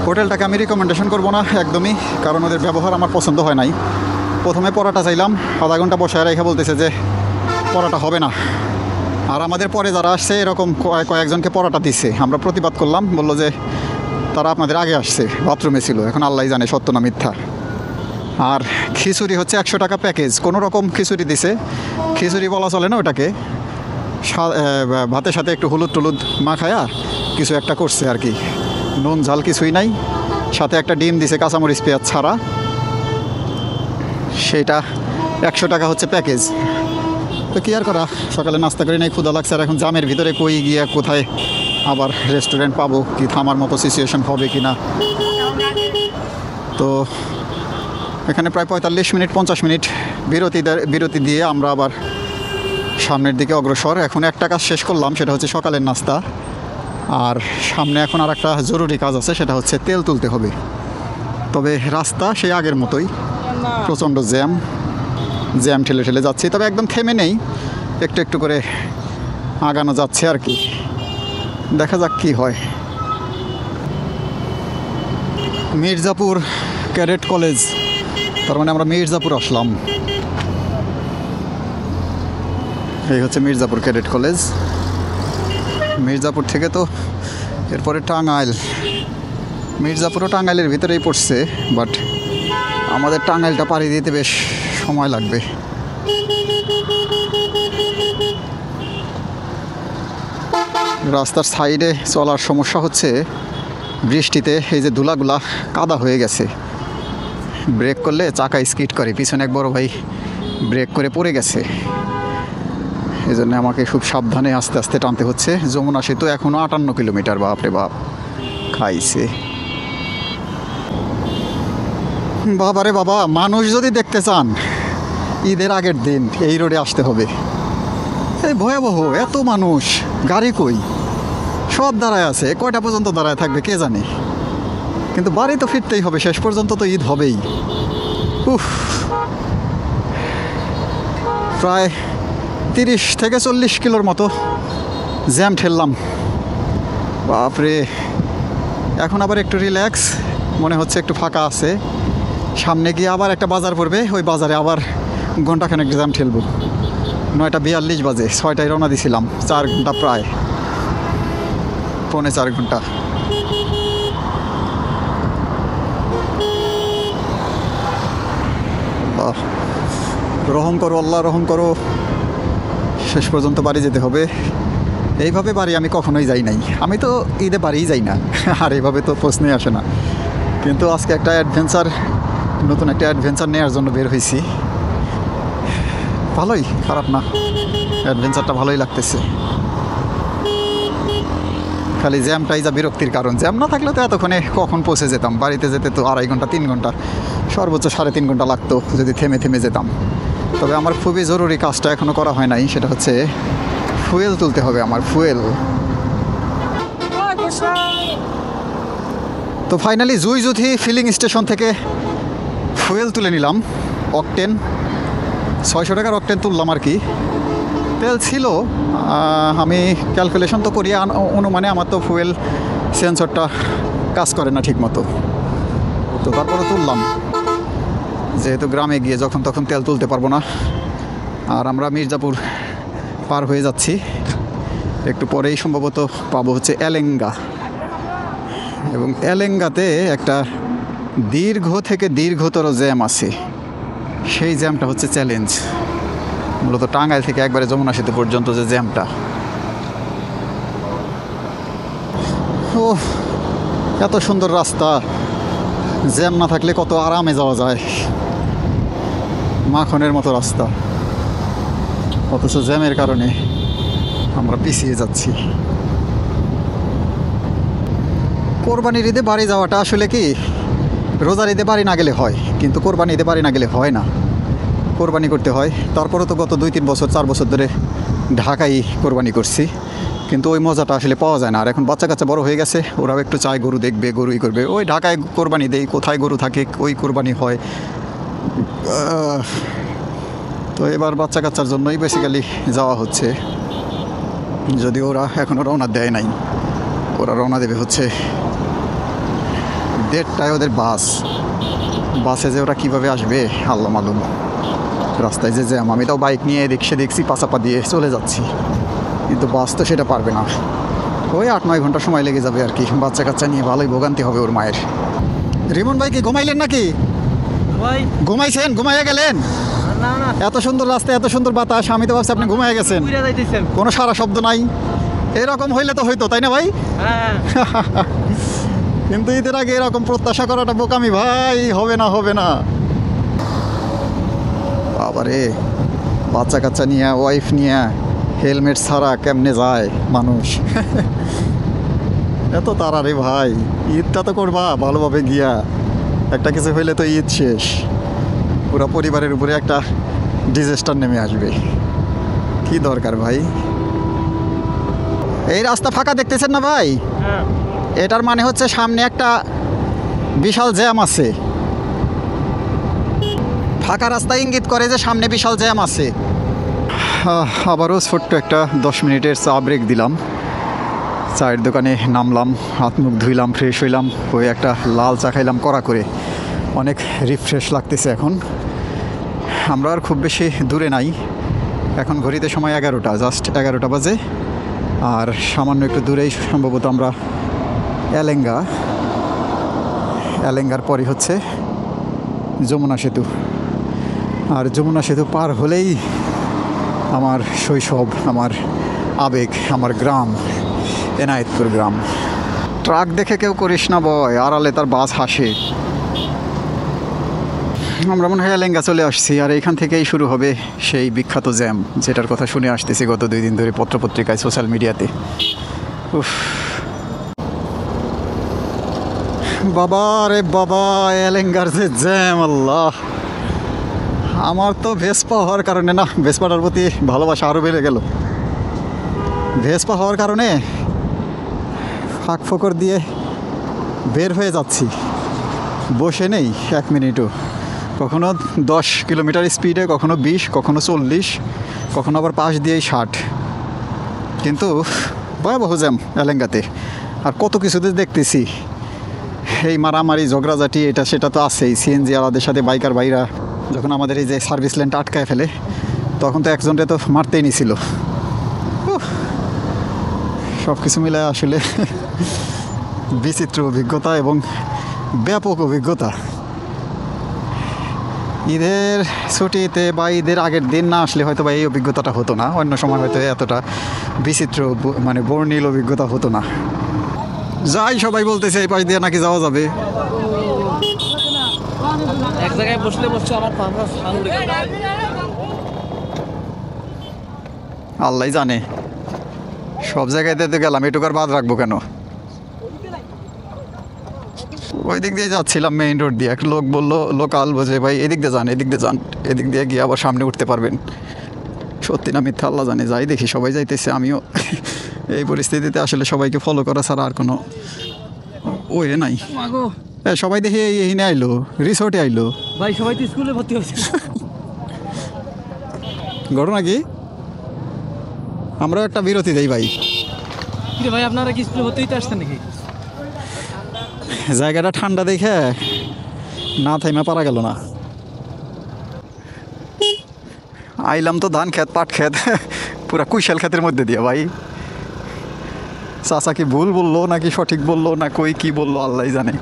হোটেলটাকে আমি রিকমেন্ডেশন করবো না একদমই, কারণ ওদের ব্যবহার আমার পছন্দ হয় নাই। প্রথমে পরোটা চাইলাম, আধা ঘন্টা বসায় রেখে বলতেছে যে পরোটা হবে না। আর আমাদের পরে যারা আসছে এরকম কয়েকজনকে পরোটা দিচ্ছে। আমরা প্রতিবাদ করলাম, বললো যে তারা আপনাদের আগে আসছে, বাথরুমে ছিল। এখন আল্লাহ জানে সত্য না মিথ্যা। আর খিচুড়ি হচ্ছে 100 টাকা প্যাকেজ, কোনো রকম খিচুড়ি দিছে। খিচুড়ি বলা চলে না ওটাকে, ভাতের সাথে একটু হলুদ টুলুদ মাখায়া কিছু একটা করছে আর কি। নুন ঝাল কিছুই নাই, সাথে একটা ডিম দিছে কাঁচামরিচ পেঁয়াজ ছাড়া। সেটা 100 টাকা হচ্ছে প্যাকেজ। তো কী আর করা, সকালে নাস্তা করে নাই, ক্ষুধা লাগছে। আর এখন জামের ভিতরে কই গিয়া কোথায় আবার রেস্টুরেন্ট পাবো, কি থামার মতো সিচুয়েশন হবে কি না। তো এখানে প্রায় 45 মিনিট 50 মিনিট বিরতি দিয়ে আমরা আবার সামনের দিকে অগ্রসর। এখন একটা কাজ শেষ করলাম, সেটা হচ্ছে সকালের নাস্তা। আর সামনে এখন আর একটা জরুরি কাজ আছে, সেটা হচ্ছে তেল তুলতে হবে। তবে রাস্তা সেই আগের মতোই, প্রচণ্ড জ্যাম ঠেলে ঠেলে যাচ্ছি। তবে একদম থেমে নেই, একটু একটু করে আগানো যাচ্ছে আর কি। দেখা যাক কি হয়। মির্জাপুর ক্যাডেট কলেজ, তার মানে আমরা মির্জাপুর আসলাম। এই হচ্ছে মির্জাপুর ক্যাডেট কলেজ। মির্জাপুর থেকে তো এরপরে টাঙ্গাইল। মির্জাপুরও টাঙ্গাইলের ভিতরেই পড়ছে, বাট আমাদের টাঙ্গাইলটা পাড়ি দিতে বেশ সময় লাগবে। রাস্তার সাইডে চলার সমস্যা হচ্ছে বৃষ্টিতে এই যে ধুলাগুলা কাদা হয়ে গেছে। ব্রেক করলে চাকা স্কিড করে। পিছনে এক বড় ভাই ব্রেক করে পড়ে গেছে, এই জন্য আমাকে খুব সাবধানে আস্তে আস্তে টানতে হচ্ছে। যমুনা সেতু এখনও 58 কিলোমিটার, বাপরে বাপ খাইছে। বাবারে বাবা, মানুষ যদি দেখতে চান ঈদের আগের দিন এই রোডে আসতে হবে। এই ভয়াবহ, এত মানুষ, গাড়ি কই, সব দাঁড়ায় আছে। কয়টা পর্যন্ত দাঁড়ায় থাকবে কে জানে, কিন্তু বাড়ি তো ফিরতেই হবে, শেষ পর্যন্ত তো ঈদ হবেই। উফ, প্রায় 30 থেকে 40 কিলোর মতো জ্যাম ঠেললাম, বাপরে। এখন আবার একটু রিল্যাক্স মনে হচ্ছে, একটু ফাঁকা আছে। সামনে গিয়ে আবার একটা বাজার পড়বে, ওই বাজারে আবার ঘন্টাখানেক জ্যাম ঠেলবো। 9:42 বাজে, 6টায় রওনা দিয়েছিলাম। 4 ঘন্টা, প্রায় 3.25 ঘন্টা। রহম করো আল্লাহ, রহম করো। শেষ পর্যন্ত বাড়ি যেতে হবে। এইভাবে বাড়ি আমি কখনোই যাই নাই। আমি তো ঈদে বাড়িই যাই না, আর এইভাবে তো প্রশ্নই আসে না। কিন্তু আজকে একটা নতুন একটা অ্যাডভেঞ্চার নেওয়ার জন্য বের হয়েছি। ভালোই, খারাপ না, অ্যাডভেঞ্চারটা ভালোই লাগতেছে। খালি জ্যামটাই যা বিরক্তির কারণ। জ্যাম না থাকলে তো এতক্ষণে কখন পৌঁছে যেতাম। বাড়িতে যেতে তো 2.5 ঘন্টা 3 ঘন্টা, সর্বোচ্চ 3.5 ঘন্টা লাগতো যদি থেমে থেমে যেতাম। তবে আমার খুবই জরুরি কাজটা এখনও করা হয় নাই, সেটা হচ্ছে ফুয়েল তুলতে হবে আমার, ফুয়েল। তো ফাইনালি জুইজুথি ফিলিং স্টেশন থেকে ফুয়েল তুলে নিলাম। অকটেন 600 টাকার অকটেন তুললাম আর কি। তেল ছিল, আমি ক্যালকুলেশন তো করি অনুমানে। আমার তো ফুয়েল সেন্সরটা কাজ করে না ঠিক মতো, তো তারপরে তুললাম, যেহেতু গ্রামে গিয়ে যখন তখন তেল তুলতে পারবো না। আর আমরা মির্জাপুর পার হয়ে যাচ্ছি, একটু পরেই সম্ভবত পাবো হচ্ছে এলেঙ্গা। এবং এলেঙ্গাতে একটা দীর্ঘ থেকে দীর্ঘতর জ্যাম আছে, সেই জ্যামটা হচ্ছে চ্যালেঞ্জ। মূলত টাঙ্গাইল থেকে একবারে যমুনা সেতু পর্যন্ত যে জ্যামটা, ও এত সুন্দর রাস্তা, জ্যাম না থাকলে কত আরামে যাওয়া যায়, মাখনের মতো রাস্তা, অথচ জ্যামের কারণে আমরা পিছিয়ে যাচ্ছি। কোরবানির ঈদে বাড়ি যাওয়াটা আসলে কি রোজার ঈদে বাড়ি না গেলে হয়, কিন্তু কোরবানি ঈদে বাড়ি না গেলে হয় না, কোরবানি করতে হয়। তারপরে তো গত 2-3 বছর 4 বছর ধরে ঢাকায় কোরবানি করছি, কিন্তু ওই মজাটা আসলে পাওয়া যায় না। আর এখন বাচ্চা কাচ্চা বড় হয়ে গেছে, ওরাও একটু চায় গরু দেখবে, গরুই করবে। ওই ঢাকায় কোরবানি দেই, কোথায় গরু থাকে ওই কোরবানি হয়। তো এবার বাচ্চা কাচ্চার জন্যই বেসিক্যালি যাওয়া হচ্ছে, যদি ওরা এখনও রওনা দেয় নাই। ওরা রওনা দেবে হচ্ছে 1:30টায় ওদের বাসে যে ওরা কীভাবে আসবে আল্লাহ মালুম। রাস্তায় যে জ্যাম, আমি তাও বাইক নিয়ে দেখছি পাচাপা দিয়ে চলে যাচ্ছি, কিন্তু বাস তো সেটা পারবে না। ওই 8-9 ঘন্টা সময় লেগে যাবে আর কি। বাচ্চা কাচ্চা নিয়ে ভালোই ভোগান্তি হবে ওর মায়ের। রিমন ভাই কি ঘুমাইলেন নাকি? ভাই ঘুমাইছেন? ঘুমাইয়া গেলেন? না না, এত সুন্দর রাস্তা, এত সুন্দর বাতাস, আমি তো ভাবছি আপনি ঘুমাইয়া গেছেন। ঘুরে যাইতেছেন। কোনো সারা শব্দ নাই। এরকম হইলে তো হইতো, তাই না ভাই? হ্যাঁ কিন্তু ঈদের আগে এরকম প্রত্যাশা করাটা বোকামি ভাই, হবে না হবে না। আবারে বাচ্চা কাচ্চা নিয়ে, ওয়াইফ নিয়ে, হেলমেট ছাড়া কেমনে যায় মানুষ? এত তাড়া রে ভাই, ঈদটা তো করবা ভালোভাবে গিয়া, একটা কিছু হইলে তো ঈদ শেষ, পুরো পরিবারের উপরে একটা ডিজাস্টার নেমে আসবে। কি দরকার ভাই? এই রাস্তা ফাঁকা দেখতেছেন না ভাই? হ্যাঁ এটার মানে হচ্ছে সামনে একটা বিশাল জ্যাম আছে। ফাঁকা রাস্তা ইঙ্গিত করে যে সামনে বিশাল জ্যাম আছে। আবারও ছোট্ট একটা 10 মিনিটের চা ব্রেক দিলাম, চায়ের দোকানে নামলাম, হাত মুখ ধুইলাম, ফ্রেশ হইলাম, ওই একটা লাল চা খাইলাম কড়া করে, অনেক রিফ্রেশ লাগতেছে এখন। আমরা আর খুব বেশি দূরে নাই, এখন ঘড়িতে সময় 11টা, জাস্ট 11টা বাজে। আর সামান্য একটু দূরেই সম্ভবত আমরা এলেঙ্গার পরই হচ্ছে যমুনা সেতু। আর যমুনা সেতু পার হলেই আমার শৈশব, আমার আবেগ, আমার গ্রাম, এনায়েতপুর গ্রাম। ট্রাক দেখে কেউ করিস না বয়, আড়ালে তার বাস হাসে। আমরা মনে হয় এলেঙ্গা চলে আসছি, আর এইখান থেকেই শুরু হবে সেই বিখ্যাত জ্যাম, যেটার কথা শুনে আসতেছি গত 2 দিন ধরে পত্রপত্রিকায়, সোশ্যাল মিডিয়াতে। উফ বাবা রে বাবা, এলেঙ্গার যে জ্যাম, আল্লাহ! আমার তো ভেসপা হওয়ার কারণে না, ভেসপাটার প্রতি ভালোবাসা আরও বেড়ে গেল। ভেসপা হওয়ার কারণে ফাঁক ফোকর দিয়ে বের হয়ে যাচ্ছি, বসে নেই 1 মিনিটও। কখনো 10 কিলোমিটার স্পিডে, কখনো 20, কখনো 40, কখনো আবার পাশ দিয়েই 60। কিন্তু ভয়াবহ জ্যাম এলেঙ্গাতে। আর কত কিছুতে দেখতেছি এই মারামারি ঝগড়াঝাটি, এটা সেটা তো আছেই। সিএনজি আলাদের সাথে বাইকার ভাইরা যখন আমাদের এই যে সার্ভিস লেনটা আটকায় ফেলে, তখন তো একজনকে তো মারতেই নিছিল। সব কিছু মিলে আসলে বিচিত্র অভিজ্ঞতা এবং ব্যাপক অভিজ্ঞতা। ঈদের ছুটিতে বা ঈদের আগের দিন না আসলে হয়তো বা এই অভিজ্ঞতাটা হতো না, অন্য সময় হয়তো এতটা বিচিত্র মানে বর্ণিল অভিজ্ঞতা হতো না। যাই সবাই বলতেছে এই পাশ দিয়ে নাকি যাওয়া যাবে। এক জায়গায় বসলে আমার আল্লাহ জানে, সব জায়গাতে তো গেলাম, এটুকার বাদ রাখবো কেন? ওই দিক দিয়ে যাচ্ছিলাম মেইন রোড দিয়ে, একটা লোক বললো, লোকাল বোঝে, ভাই এদিক দিয়ে যান, এদিক দিয়ে যান, এদিক দিয়ে গিয়ে আবার সামনে উঠতে পারবেন। সত্যি না মিথ্যা আল্লাহ জানে, যাই দেখি সবাই যাইতেছে, আমিও এই পরিস্থিতিতে আসলে সবাইকে ফলো করা ছাড়া আর কোনো ওয়ে নাই। সবাই দেখি এইখানে আইলো, রিসোর্টে আইলো। ভাই সবাই তো স্কুলে ভর্তি হচ্ছে। ঘটনা কি? আমরাও একটা বিরতি দেই ভাই। ভাই আপনারা কি স্কুলে ভর্তি হইতে আসছেন নাকি? জায়গাটা ঠান্ডা দেখে না থাইমা পারা গেল না। আইলাম তো ধান খেত, পাট খেত, পুরা কুইশাল খেতের মধ্যে দিয়ে ভাই। চাচা কি ভুল বললো নাকি সঠিক বললো না কই কি বললো আল্লাহ জানে।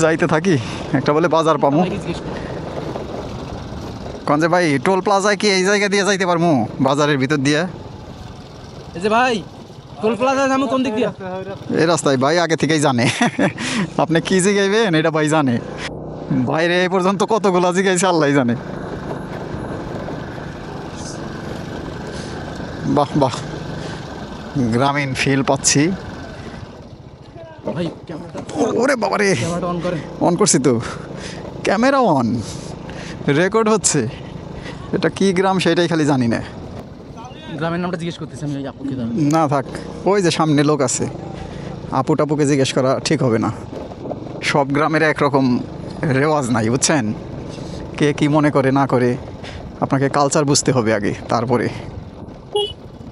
যাইতে থাকি, একটা বলে বাজার পামু। ভাইকে জিজ্ঞেস করো। কোন যে ভাই টোল প্লাজায় কি এই জায়গা দিয়ে যাইতে পারমু, বাজারের ভিতর দিয়ে? এই যে ভাই টোল প্লাজা যাবো কোন দিক দিয়ে? এই রাস্তায় ভাই আগে থেকেই জানে। আপনি কি জিগাইবেন এটা ভাই জানে। বাইরে এই পর্যন্ত কতগুলা জিগাইছে আল্লাহ জানে। বাহ বাহ, গ্রামীণ ফিল পাচ্ছি। ভাই ক্যামেরাটা ওরে বাবারে, অন করেন। অন করছি তো, ক্যামেরা অন, রেকর্ড হচ্ছে। এটা কি গ্রাম সেটাই খালি জানি না। গ্রামের নামটা জিজ্ঞেস করতেছি আমি ওই আপুকে দাঁড়ান। না থাক, ওই যে সামনে লোক আছে, আপু টাপুকে জিজ্ঞেস করা ঠিক হবে না। সব গ্রামের একরকম রেওয়াজ নাই, বুঝছেন? কে কি মনে করে না করে, আপনাকে কালচার বুঝতে হবে আগে, তারপরে।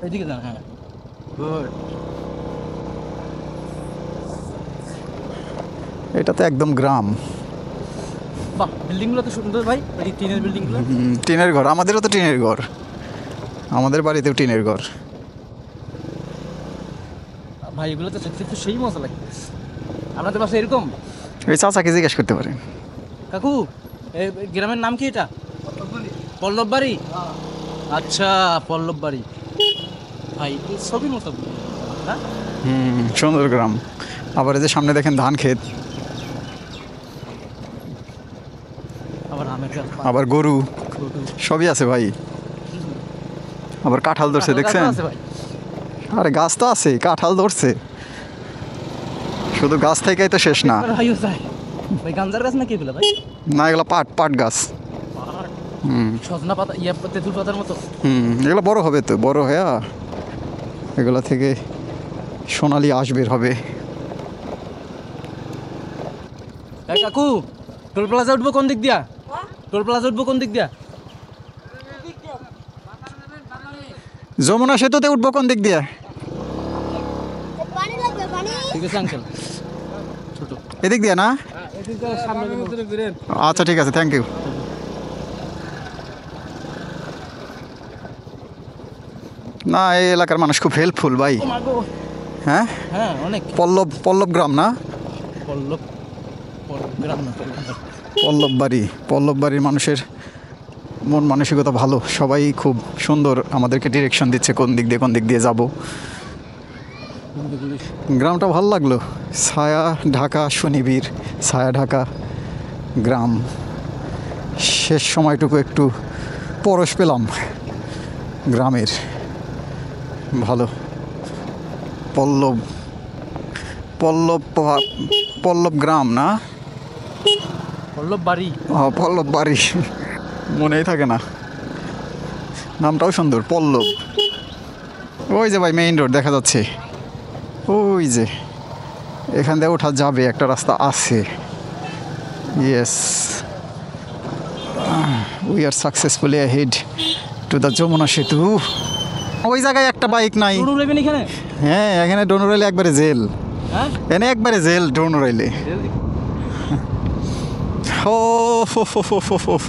এইদিকে যান। হ্যাঁ গুড। এটা তো একদম গ্রাম। বাহ বিল্ডিংগুলো তো সুন্দর ভাই, এই টিনের বিল্ডিংগুলো। টিনের ঘর, আমাদেরও তো টিনের ঘর, আমাদের বাড়িতেও টিনের ঘর। ভাই এগুলো তো দেখতে তো সেই মজা লাগে। আপনাদের পাশে এরকম? এই চাচাকে জিজ্ঞেস করতে পারেন। কাকু এই গ্রামের নাম কি এটা? পল্লব বাড়ি। আচ্ছা পল্লব বাড়ি। ভাই এই ছবির মতো না? সুন্দর গ্রাম। আবার এই যে সামনে দেখেন ধান ক্ষেত, আবার আমের গাছ, আবার গরু, গরু। সবই আছে ভাই। আবার কাঁঠাল ধরছে, দেখছেন? আছে ভাই। আরে গাছ তো আছে, কাঁঠাল ধরছে। শুধু গাছ থেকেই তো শেষ না। ভাইও যায় ভাই, গাঞ্জার গাছ নাকি এগুলো ভাই? না, এগুলো পাট, পাট গাছ। সজনা পাতা, ইয়া তেঁতুল পাতার মতো। এগুলো বড় হবে তো, বড় হয়ে এগুলো থেকে সোনালি আঁশ বের হবে। এই কাকু টোল প্লাজা উঠবো কোন দিক দিয়া? টোল প্লাজা উঠবো কোন দিক দিয়া? যমুনা সেতুতে উঠবো কোন দিক দিয়ে? পানি লাগবে পানি। ঠিক আছে আঙ্কেল। ছোট এদিক দিয়ে না? সামনে ঘুরেন। আচ্ছা ঠিক আছে, থ্যাংক ইউ। না, এই এলাকার মানুষ খুব হেল্পফুল ভাই। ও মা গো। হ্যাঁ, হ্যাঁ অনেক। পল্লব, পল্লব গ্রাম না? পল্লব গ্রাম না পল্লব বাড়ি, পল্লব বাড়ির মানুষের মন মানসিকতা ভালো, সবাই খুব সুন্দর আমাদেরকে ডিরেকশন দিচ্ছে কোন দিক দিয়ে কোন দিক দিয়ে যাব। গ্রামটা ভালো লাগলো, ছায়া ঢাকা, শনিবীর ছায়া ঢাকা গ্রাম। শেষ সময়টুকু একটু পরশ পেলাম গ্রামের, ভালো। পল্লব, পল্লব, পল্লব গ্রাম না? পল্লব বাড়ি। পল্লব বাড়ি, মনেই থাকে না, নামটাও সুন্দর, পল্লব। ওই যে ভাই মেইন রোড দেখা যাচ্ছে, ওই যে এখান দিয়ে ওঠা যাবে, একটা রাস্তা আছে। Yes, we are successfully head to the Jamuna Setu. ওই জায়গায় একটা বাইক নাই। টোটো নেবেন এখানে? হ্যাঁ, এখানে ডোনরাইলে একবারে জেল, হ্যাঁ এনে একবারে জেল ডোনরাইলে। ও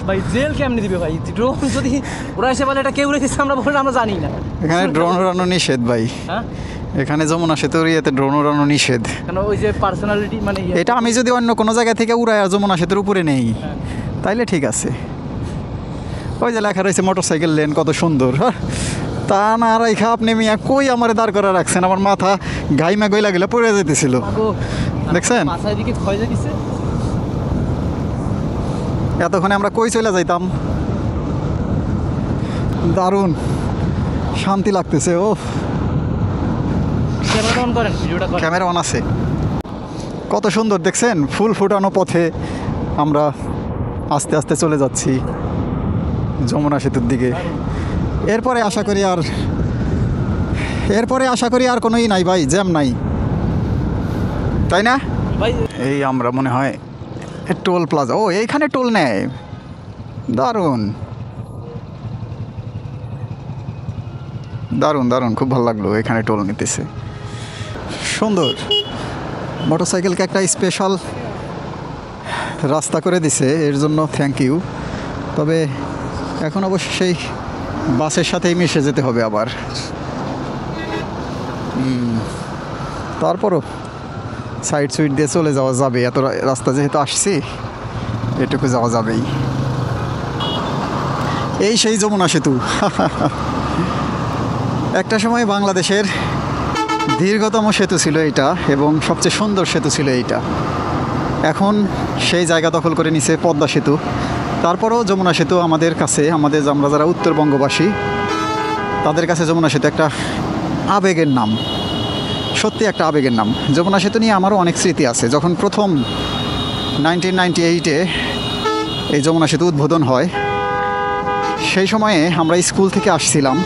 ভাই জেল কেমনে দিবে ভাই? ড্রোন যদি ওরা এসে বলে এটা কেউ রেখেছে, আমরা বলে আমরা জানি না। এখানে ড্রোন উড়ানো নিষেধ ভাই, হ্যাঁ এখানে যমুনা সেতুর ইয়েতে ড্রোন উড়ানো নিষেধ। কেন ওই যে পার্সোনালিটি মানে এটা আমি যদি অন্য কোনো জায়গা থেকে উড়াই আর যমুনা সেতুর উপরে নেই, হ্যাঁ। তাইলে ঠিক আছে। ওই যে লেখা রয়েছে মোটরসাইকেল লেন, কত সুন্দর। তা না রাইখা আপনি মিয়া কই আমার দাঁড় করে রাখছেন, আমার মাথা গাইমা গইলা গেলে পড়ে যেতেছিল। মাগো, দেখছেন? পাশায় দিকে ক্ষয় যে দিছে। এতক্ষণে আমরা কই চলে যাইতাম। দারুণ শান্তি লাগতেছে। ও ক্যামেরা অন করেন, ভিডিওটা করেন। ক্যামেরা অন আছে, কত সুন্দর দেখছেন, ফুল ফুটানো পথে আমরা আস্তে আস্তে চলে যাচ্ছি যমুনা সেতুর দিকে। এরপরে আশা করি আর কোনোই নাই ভাই, জ্যাম নাই, তাই না? ভাই এই আমরা মনে হয় টোল প্লাজা, ও এইখানে টোল নেয়, দারুণ দারুণ দারুণ, খুব ভালো লাগলো, এখানে টোল নিতেছে, সুন্দর। মোটরসাইকেলকে একটা স্পেশাল রাস্তা করে দিছে, এর জন্য থ্যাংক ইউ। তবে এখন অবশ্য সেই বাসের সাথেই মিশে যেতে হবে আবার। তারপরও সাইড সুইড দিয়ে চলে যাওয়া যাবে, এত রাস্তা যেহেতু আসছি এটুকু যাওয়া যাবেই। এই সেই যমুনা সেতু। একটা সময় বাংলাদেশের দীর্ঘতম সেতু ছিল এইটা এবং সবচেয়ে সুন্দর সেতু ছিল এইটা। এখন সেই জায়গা দখল করে নিছে পদ্মা সেতু। তারপরেও যমুনা সেতু আমাদের কাছে, আমরা যারা উত্তরবঙ্গবাসী তাদের কাছে যমুনা সেতু একটা আবেগের নাম, সত্যি একটা আবেগের নাম। যমুনা সেতু নিয়ে আমারও অনেক স্মৃতি আছে। যখন প্রথম 1998-এ এই যমুনা সেতু উদ্বোধন হয়, সেই সময়ে আমরা স্কুল থেকে আসছিলাম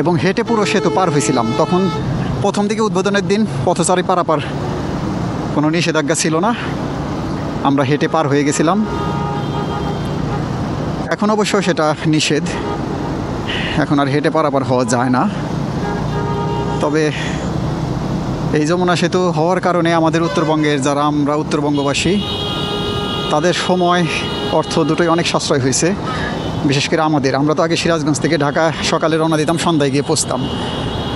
এবং হেঁটে পুরো সেতু পার হয়েছিলাম। তখন প্রথম দিকে উদ্বোধনের দিন পথচারী পারাপার কোনো নিষেধাজ্ঞা ছিল না, আমরা হেঁটে পার হয়ে গেছিলাম। এখন অবশ্য সেটা নিষেধ, এখন আর হেঁটে পারাপার হওয়া যায় না। তবে এই যমুনা সেতু হওয়ার কারণে আমাদের উত্তরবঙ্গের যারা আমরা উত্তরবঙ্গবাসী তাদের সময় অর্থ দুটোই অনেক সাশ্রয় হয়েছে। বিশেষ করে আমরা তো আগে সিরাজগঞ্জ থেকে ঢাকা সকালে রওনা দিতাম, সন্ধ্যায় গিয়ে পৌঁছতাম।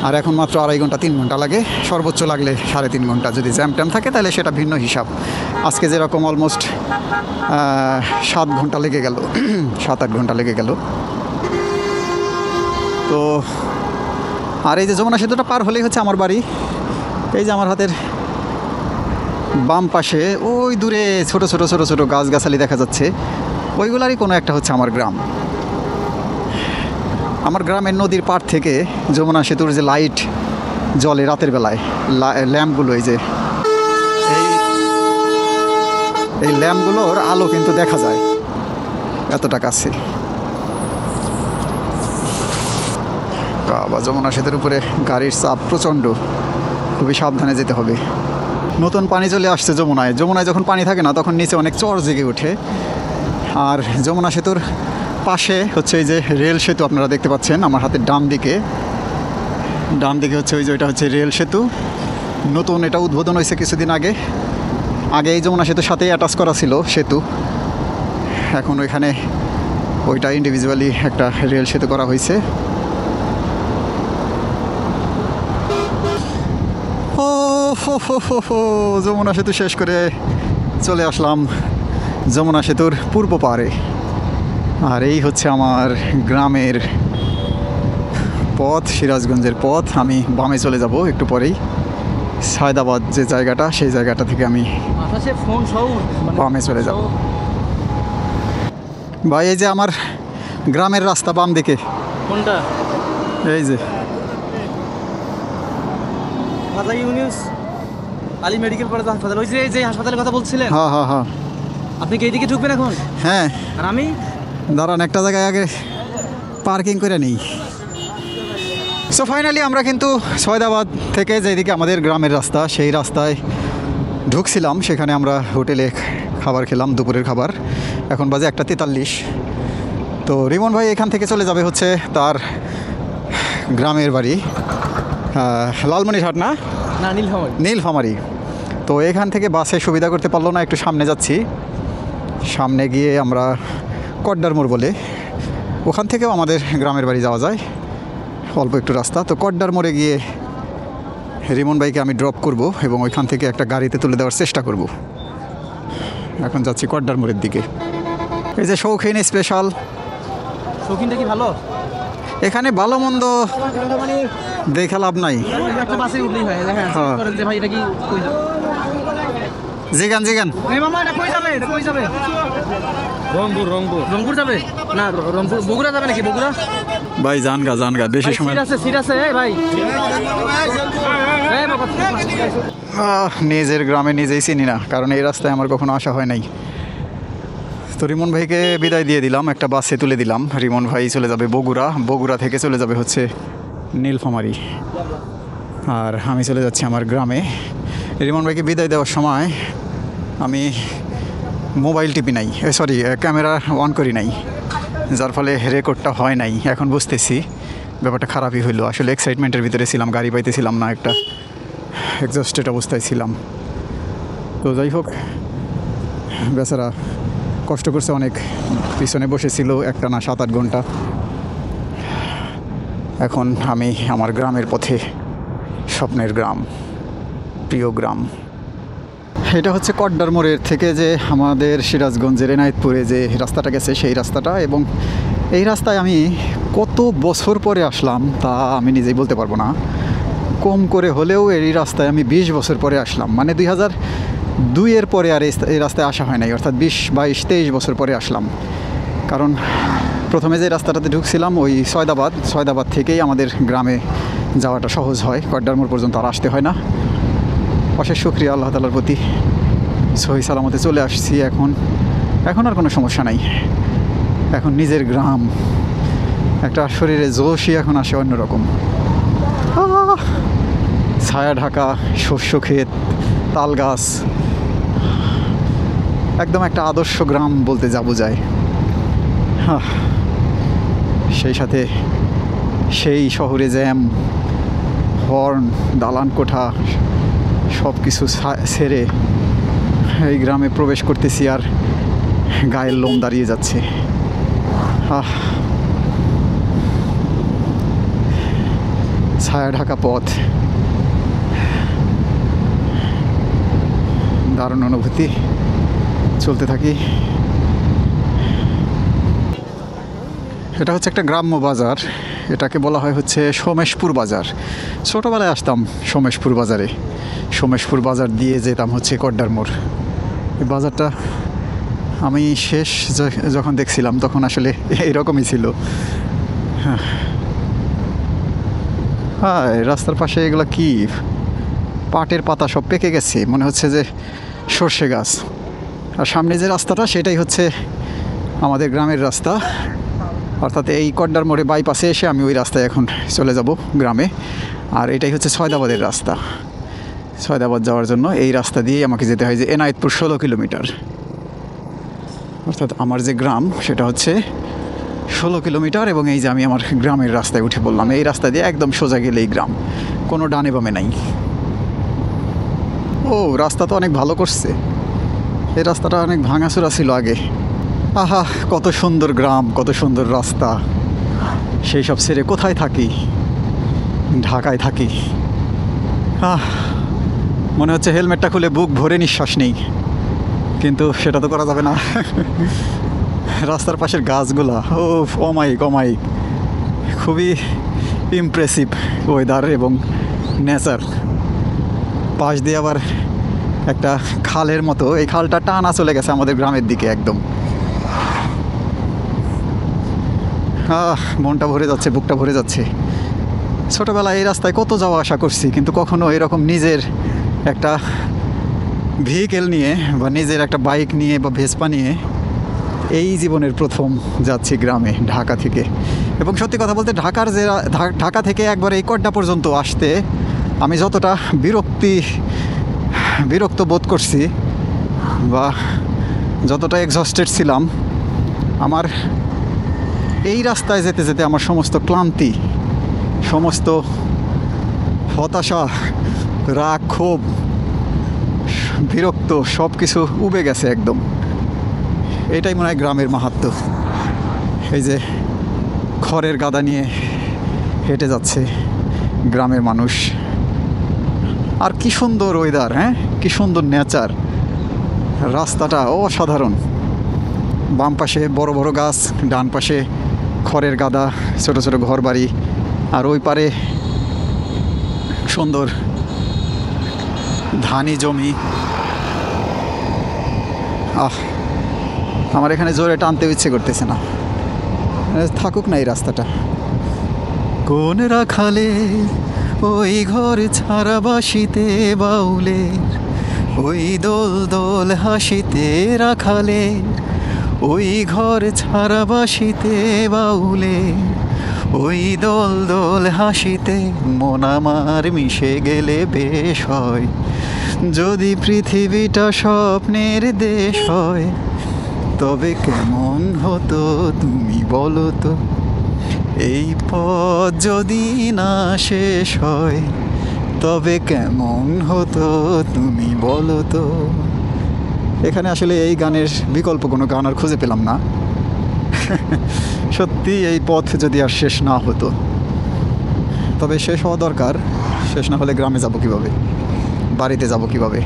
আর এখন মাত্র 2.5 ঘন্টা 3 ঘন্টা লাগে, সর্বোচ্চ লাগলে 3.5 ঘন্টা। যদি জ্যাম ট্যাম থাকে তাহলে সেটা ভিন্ন হিসাব। আজকে যেরকম অলমোস্ট 7 ঘন্টা লেগে গেল, 7-8 ঘন্টা লেগে গেল। তো আর এই যে যমুনা সেতুটা পার হলেই হচ্ছে আমার বাড়ি। এই যে আমার হাতের বাম পাশে ওই দূরে ছোট ছোট ছোট ছোট গাছগাছালি দেখা যাচ্ছে, ওইগুলারই কোনো একটা হচ্ছে আমার গ্রাম। আমার গ্রামের নদীর পাড় থেকে যমুনা সেতুর যে লাইট জ্বলে রাতের বেলায়, ল্যাম্পগুলো, এই ল্যাম্পগুলোর আলো কিন্তু দেখা যায় এতটা কাছে। বাবা, যমুনা সেতুর উপরে গাড়ির চাপ প্রচণ্ড, খুবই সাবধানে যেতে হবে। নতুন পানি চলে আসছে যমুনায়। যখন পানি থাকে না তখন নিচে অনেক চর জেগে ওঠে। আর যমুনা সেতুর পাশে হচ্ছে এই যে রেল সেতু আপনারা দেখতে পাচ্ছেন আমার হাতের ডান দিকে হচ্ছে ওই যে ওইটা হচ্ছে রেল সেতু। নতুন এটা উদ্বোধন হয়েছে কিছুদিন আগে। এই যমুনা সেতুর সাথেই অ্যাটাচ করা ছিল সেতু, এখন ওইখানে ওইটা ইন্ডিভিজুয়ালি একটা রেল সেতু করা হয়েছে। যমুনা সেতু শেষ করে চলে আসলাম যমুনা সেতুর পূর্ব পাড়ে। আর এই হচ্ছে আমার গ্রামের পথ, সিরাজগঞ্জের পথ। আমি বামে চলে যাব একটু পরেই। সায়দাবাদ যে জায়গাটা, সেই জায়গাটা থেকে আমি বামে চলে যাব। ভাই, এই যে আমার গ্রামের রাস্তা বাম দিকে। কোনটা? এই যে আলী মেডিকেল কলেজ হাসপাতাল, ওই যে হাসপাতালের কথা বলছিলেন। হ্যাঁ হ্যাঁ হ্যাঁ। আপনি কি এইদিকে ঢুকবেন এখন? হ্যাঁ। আর আমি দাঁড়ান, একটা জায়গায় আগে পার্কিং করে নিই। সো ফাইনালি আমরা কিন্তু সয়দাবাদ থেকে যেদিকে আমাদের গ্রামের রাস্তা, সেই রাস্তায় ঢুকছিলাম। সেখানে আমরা হোটেলে খাবার খেলাম, দুপুরের খাবার। এখন বাজে 1:43। তো রিমন ভাই এখান থেকে চলে যাবে হচ্ছে তার গ্রামের বাড়ি, লালমনিরহাট না, নীলফামারী। তো এখান থেকে বাসে সুবিধা করতে পারলো না, একটু সামনে যাচ্ছি। সামনে গিয়ে আমরা কড্ডার মোড় বলে, ওখান থেকেও আমাদের গ্রামের বাড়ি যাওয়া যায়, অল্প একটু রাস্তা। তো কড্ডার মোড়ে গিয়ে রিমন ভাইকে আমি ড্রপ করব এবং ওইখান থেকে একটা গাড়িতে তুলে দেওয়ার চেষ্টা করব। এখন যাচ্ছি কড্ডার মোড়ের দিকে। এই যে শৌখিন স্পেশাল। শৌখিনটা কি ভালো? এখানে ভালো মন্দ দেখে লাভ নাই। জিগান রংপুর যাবে না, বগুড়া যাবে নাকি? বগুড়া ভাই, জানগা বেশি সময়। সিট আছে ভাই। নিজের গ্রামে নিজেই চিনি না, কারণ এই রাস্তায় আমার কখনো আসা হয় নাই। তো রিমন ভাইকে বিদায় দিয়ে দিলাম, একটা বাসে তুলে দিলাম। রিমন ভাই চলে যাবে বগুড়া থেকে চলে যাবে হচ্ছে নীলফামারী, আর আমি চলে যাচ্ছি আমার গ্রামে। রিমন ভাইকে বিদায় দেওয়ার সময় আমি মোবাইল টিপি নাই, ক্যামেরা অন করি নাই, যার ফলে রেকর্ডটা হয় নাই। এখন বুঝতেছি ব্যাপারটা খারাপই হইলো। আসলে এক্সাইটমেন্টের ভিতরে ছিলাম, গাড়ি পাইতেছিলাম না, একটা এক্সস্টেড অবস্থায় ছিলাম। তো যাই হোক, বেচারা কষ্ট করছে অনেক, পিছনে বসেছিল একটানা 7-8 ঘন্টা। এখন আমি আমার গ্রামের পথে, স্বপ্নের গ্রাম, প্রিয় গ্রাম। এটা হচ্ছে কড্ডার মোড়ের থেকে যে আমাদের সিরাজগঞ্জের এনায়েতপুরে যে রাস্তাটা গেছে সেই রাস্তাটা, এবং এই রাস্তায় আমি কত বছর পরে আসলাম তা আমি নিজেই বলতে পারবো না। কম করে হলেও এই রাস্তায় আমি 20 বছর পরে আসলাম, মানে 2002-এর পরে আর এই রাস্তায় আসা হয় নাই, অর্থাৎ 20, 22, 23 বছর পরে আসলাম। কারণ প্রথমে যে রাস্তাটাতে ঢুকছিলাম ওই সয়দাবাদ থেকেই আমাদের গ্রামে যাওয়াটা সহজ হয়, কড্ডার মোড় পর্যন্ত আর আসতে হয় না। অশেষ শুকরিয়া আল্লাহ তাআলার প্রতি, সহি সালামতে চলে আসছি। এখন আর কোনো সমস্যা নাই, এখন নিজের গ্রাম, একটা শরীরে জোশই এখন আসে অন্যরকম। ছায়া ঢাকা শস্য ক্ষেত, তাল গাছ, একদম একটা আদর্শ গ্রাম বলতে যা বোঝায়। সেই সাথে সেই শহরে জ্যাম, হর্ন, দালান কোঠা সব কিছু ছেড়ে এই গ্রামে প্রবেশ করতেছি আর গায়ের লোম দাঁড়িয়ে যাচ্ছে। ছায়া ঢাকা পথ, দারুণ অনুভূতি। চলতে থাকি। এটা হচ্ছে একটা গ্রাম্য বাজার, এটাকে বলা হয় হচ্ছে সোমেশপুর বাজার। ছোটোবেলায় আসতাম সোমেশপুর বাজারে, সোমেশপুর বাজার দিয়ে যেতাম হচ্ছে কড্ডার মোড়। এই বাজারটা আমি শেষ যখন দেখছিলাম তখন আসলে এইরকমই ছিল। হ্যাঁ, রাস্তার পাশে এগুলো কি পাটের পাতা সব পেকে গেছে, মনে হচ্ছে যে সর্ষে গাছ। আর সামনে যে রাস্তাটা সেটাই হচ্ছে আমাদের গ্রামের রাস্তা, অর্থাৎ এই কড্ডার মোড়ে বাইপাসে এসে আমি ওই রাস্তায় এখন চলে যাব গ্রামে। আর এটাই হচ্ছে সয়দাবাদের রাস্তা। সয়দাবাদ যাওয়ার জন্য এই রাস্তা দিয়েই আমাকে যেতে হয়, যে এনায়েতপুর 16 কিলোমিটার, অর্থাৎ আমার যে গ্রাম সেটা হচ্ছে 16 কিলোমিটার। এবং এই যে আমি আমার গ্রামের রাস্তায় উঠে পড়লাম, এই রাস্তা দিয়ে একদম সোজা গেলেই গ্রাম, কোনো ডানে বামে নাই। ও, রাস্তা তো অনেক ভালো করছে, এই রাস্তাটা অনেক ভাঙাচোরা ছিল আগে। আহা, কত সুন্দর গ্রাম, কত সুন্দর রাস্তা। সেই সব ছেড়ে কোথায় থাকি? ঢাকায় থাকি। মনে হচ্ছে হেলমেটটা খুলে বুক ভরে নিঃশ্বাস নেই, কিন্তু সেটা তো করা যাবে না। রাস্তার পাশের গাছগুলা, ও অমায়িক, খুবই ইমপ্রেসিভ ওয়েদার এবং নেচার। পাশ দিয়ে আবার একটা খালের মতো, এই খালটা টানা চলে গেছে আমাদের গ্রামের দিকে একদম। মনটা ভরে যাচ্ছে, বুকটা ভরে যাচ্ছে। ছোটোবেলায় এই রাস্তায় কত যাওয়া আসা করছি, কিন্তু কখনো এরকম নিজের একটা ভেহিকেল নিয়ে বা নিজের একটা বাইক নিয়ে বা ভেসপা নিয়ে এই জীবনের প্রথম যাচ্ছি গ্রামে, ঢাকা থেকে। এবং সত্যি কথা বলতে ঢাকা থেকে একবার এই কড্ডা পর্যন্ত আসতে আমি যতটা বিরক্ত বোধ করছি বা যতটা এক্সস্টেড ছিলাম, আমার এই রাস্তায় যেতে যেতে আমার সমস্ত ক্লান্তি, সমস্ত হতাশা, রাগ, ক্ষোভ, বিরক্ত সব কিছু উবে গেছে একদম। এটাই মনে হয় গ্রামের মাহাত্ম্য। এই যে খড়ের গাদা নিয়ে হেঁটে যাচ্ছে গ্রামের মানুষ, আর কি সুন্দর ওয়েদার, হ্যাঁ, কি সুন্দর নেচার। রাস্তাটা অসাধারণ, বাম পাশে বড় বড় গাছ, ডান পাশে খড়ের গাদা, ছোট ছোট ঘর বাড়ি, আর ওই পারে সুন্দর ধানি জমি। আমার এখানে জোরে টানতে ইচ্ছে করতেছে না, থাকুক না এই রাস্তাটা। কোন রাখালে ওই ঘর ছাড়া বাসিতে বাউলে, ওই দোল দোল হাসিতে রাখালে, ওই ঘর ছাড়া বাসিতে বাউলে, ওই দোল দোল হাসিতে মন আমার মিশে গেলে বেশ হয়। যদি পৃথিবীটা স্বপ্নের দেশ হয়, তবে কেমন হতো তুমি বলো তো। এই পথ যদি না শেষ হয়, তবে কেমন হতো তুমি বলো তো। এখানে আসলে এই গানের বিকল্প কোনো গান আর খুঁজে পেলাম না। সত্যি এই পথ যদি আর শেষ না হতো, তবে শেষ হওয়া দরকার। শেষ না হলে গ্রামে যাব কিভাবে, বাড়িতে যাব কিভাবে,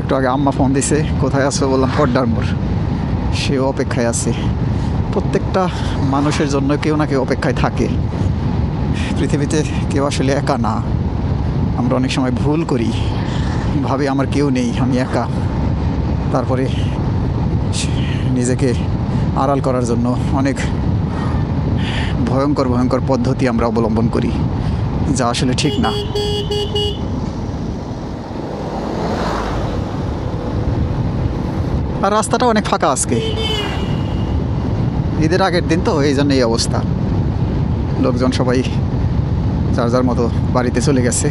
একটু আগে আম্মা ফোন দিছে, কোথায় আছো বললাম পদ্মার মোড়, সেও অপেক্ষায় আছে। প্রত্যেকটা মানুষের জন্য কেউ না কেউ অপেক্ষায় থাকে। পৃথিবীতে কেউ আসলে একা না। আমরা অনেক সময় ভুল করি, ভাবি আমার কেউ নেই, আমি একা। তারপরে নিজেকে আড়াল করার জন্য অনেক ভয়ঙ্কর ভয়ঙ্কর পদ্ধতি আমরা অবলম্বন করি, যা আসলে ঠিক না। আর রাস্তাটা অনেক ফাঁকা আজকে, ঈদের আগের দিন তো, এই জন্য এই অবস্থা। লোকজন সবাই যার যার মতো বাড়িতে চলে গেছে।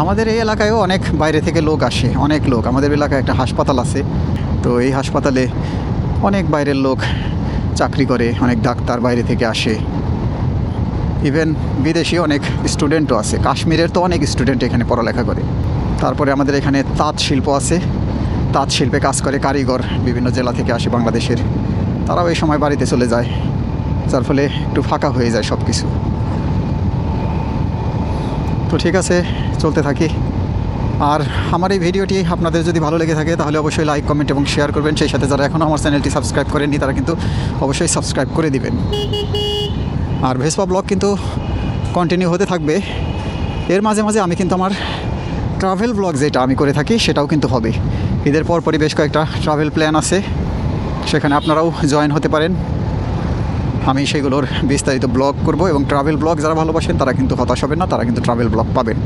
আমাদের এই এলাকায়ও অনেক বাইরে থেকে লোক আসে, অনেক লোক। আমাদের এলাকায় একটা হাসপাতাল আছে, তো এই হাসপাতালে অনেক বাইরের লোক চাকরি করে, অনেক ডাক্তার বাইরে থেকে আসে। ইভেন বিদেশি অনেক স্টুডেন্টও আছে। কাশ্মীরের তো অনেক স্টুডেন্ট এখানে পড়ালেখা করে। তারপরে আমাদের এখানে তাঁত শিল্প আছে, তাঁত শিল্পে কাজ করে কারিগর বিভিন্ন জেলা থেকে আসে বাংলাদেশের, তারাও এই সময় বাড়িতে চলে যায়, যার ফলে একটু ফাঁকা হয়ে যায় সব কিছু। তো ঠিক আছে, চলতে থাকি। আর আমার এই ভিডিওটি আপনাদের যদি ভালো লেগে থাকে তাহলে অবশ্যই লাইক, কমেন্ট এবং শেয়ার করবেন। সেই সাথে যারা এখনও আমার চ্যানেলটি সাবস্ক্রাইব করেননি তারা কিন্তু অবশ্যই সাবস্ক্রাইব করে দিবেন। আর ভেসপা ব্লগ কিন্তু কন্টিনিউ হতে থাকবে। এর মাঝে মাঝে আমি কিন্তু আমার ট্রাভেল ব্লগ যেটা আমি করে থাকি সেটাও কিন্তু হবে। ঈদের পরপরই বেশ কয়েকটা ট্রাভেল প্ল্যান আছে, সেখানে আপনারাও জয়েন হতে পারেন। আমি সেগুলোর বিস্তারিত ব্লগ করব, এবং ট্রাভেল ব্লগ যারা ভালোবাসেন তারা কিন্তু হতাশ হবেন না, তারা কিন্তু ট্রাভেল ব্লগ পাবেন।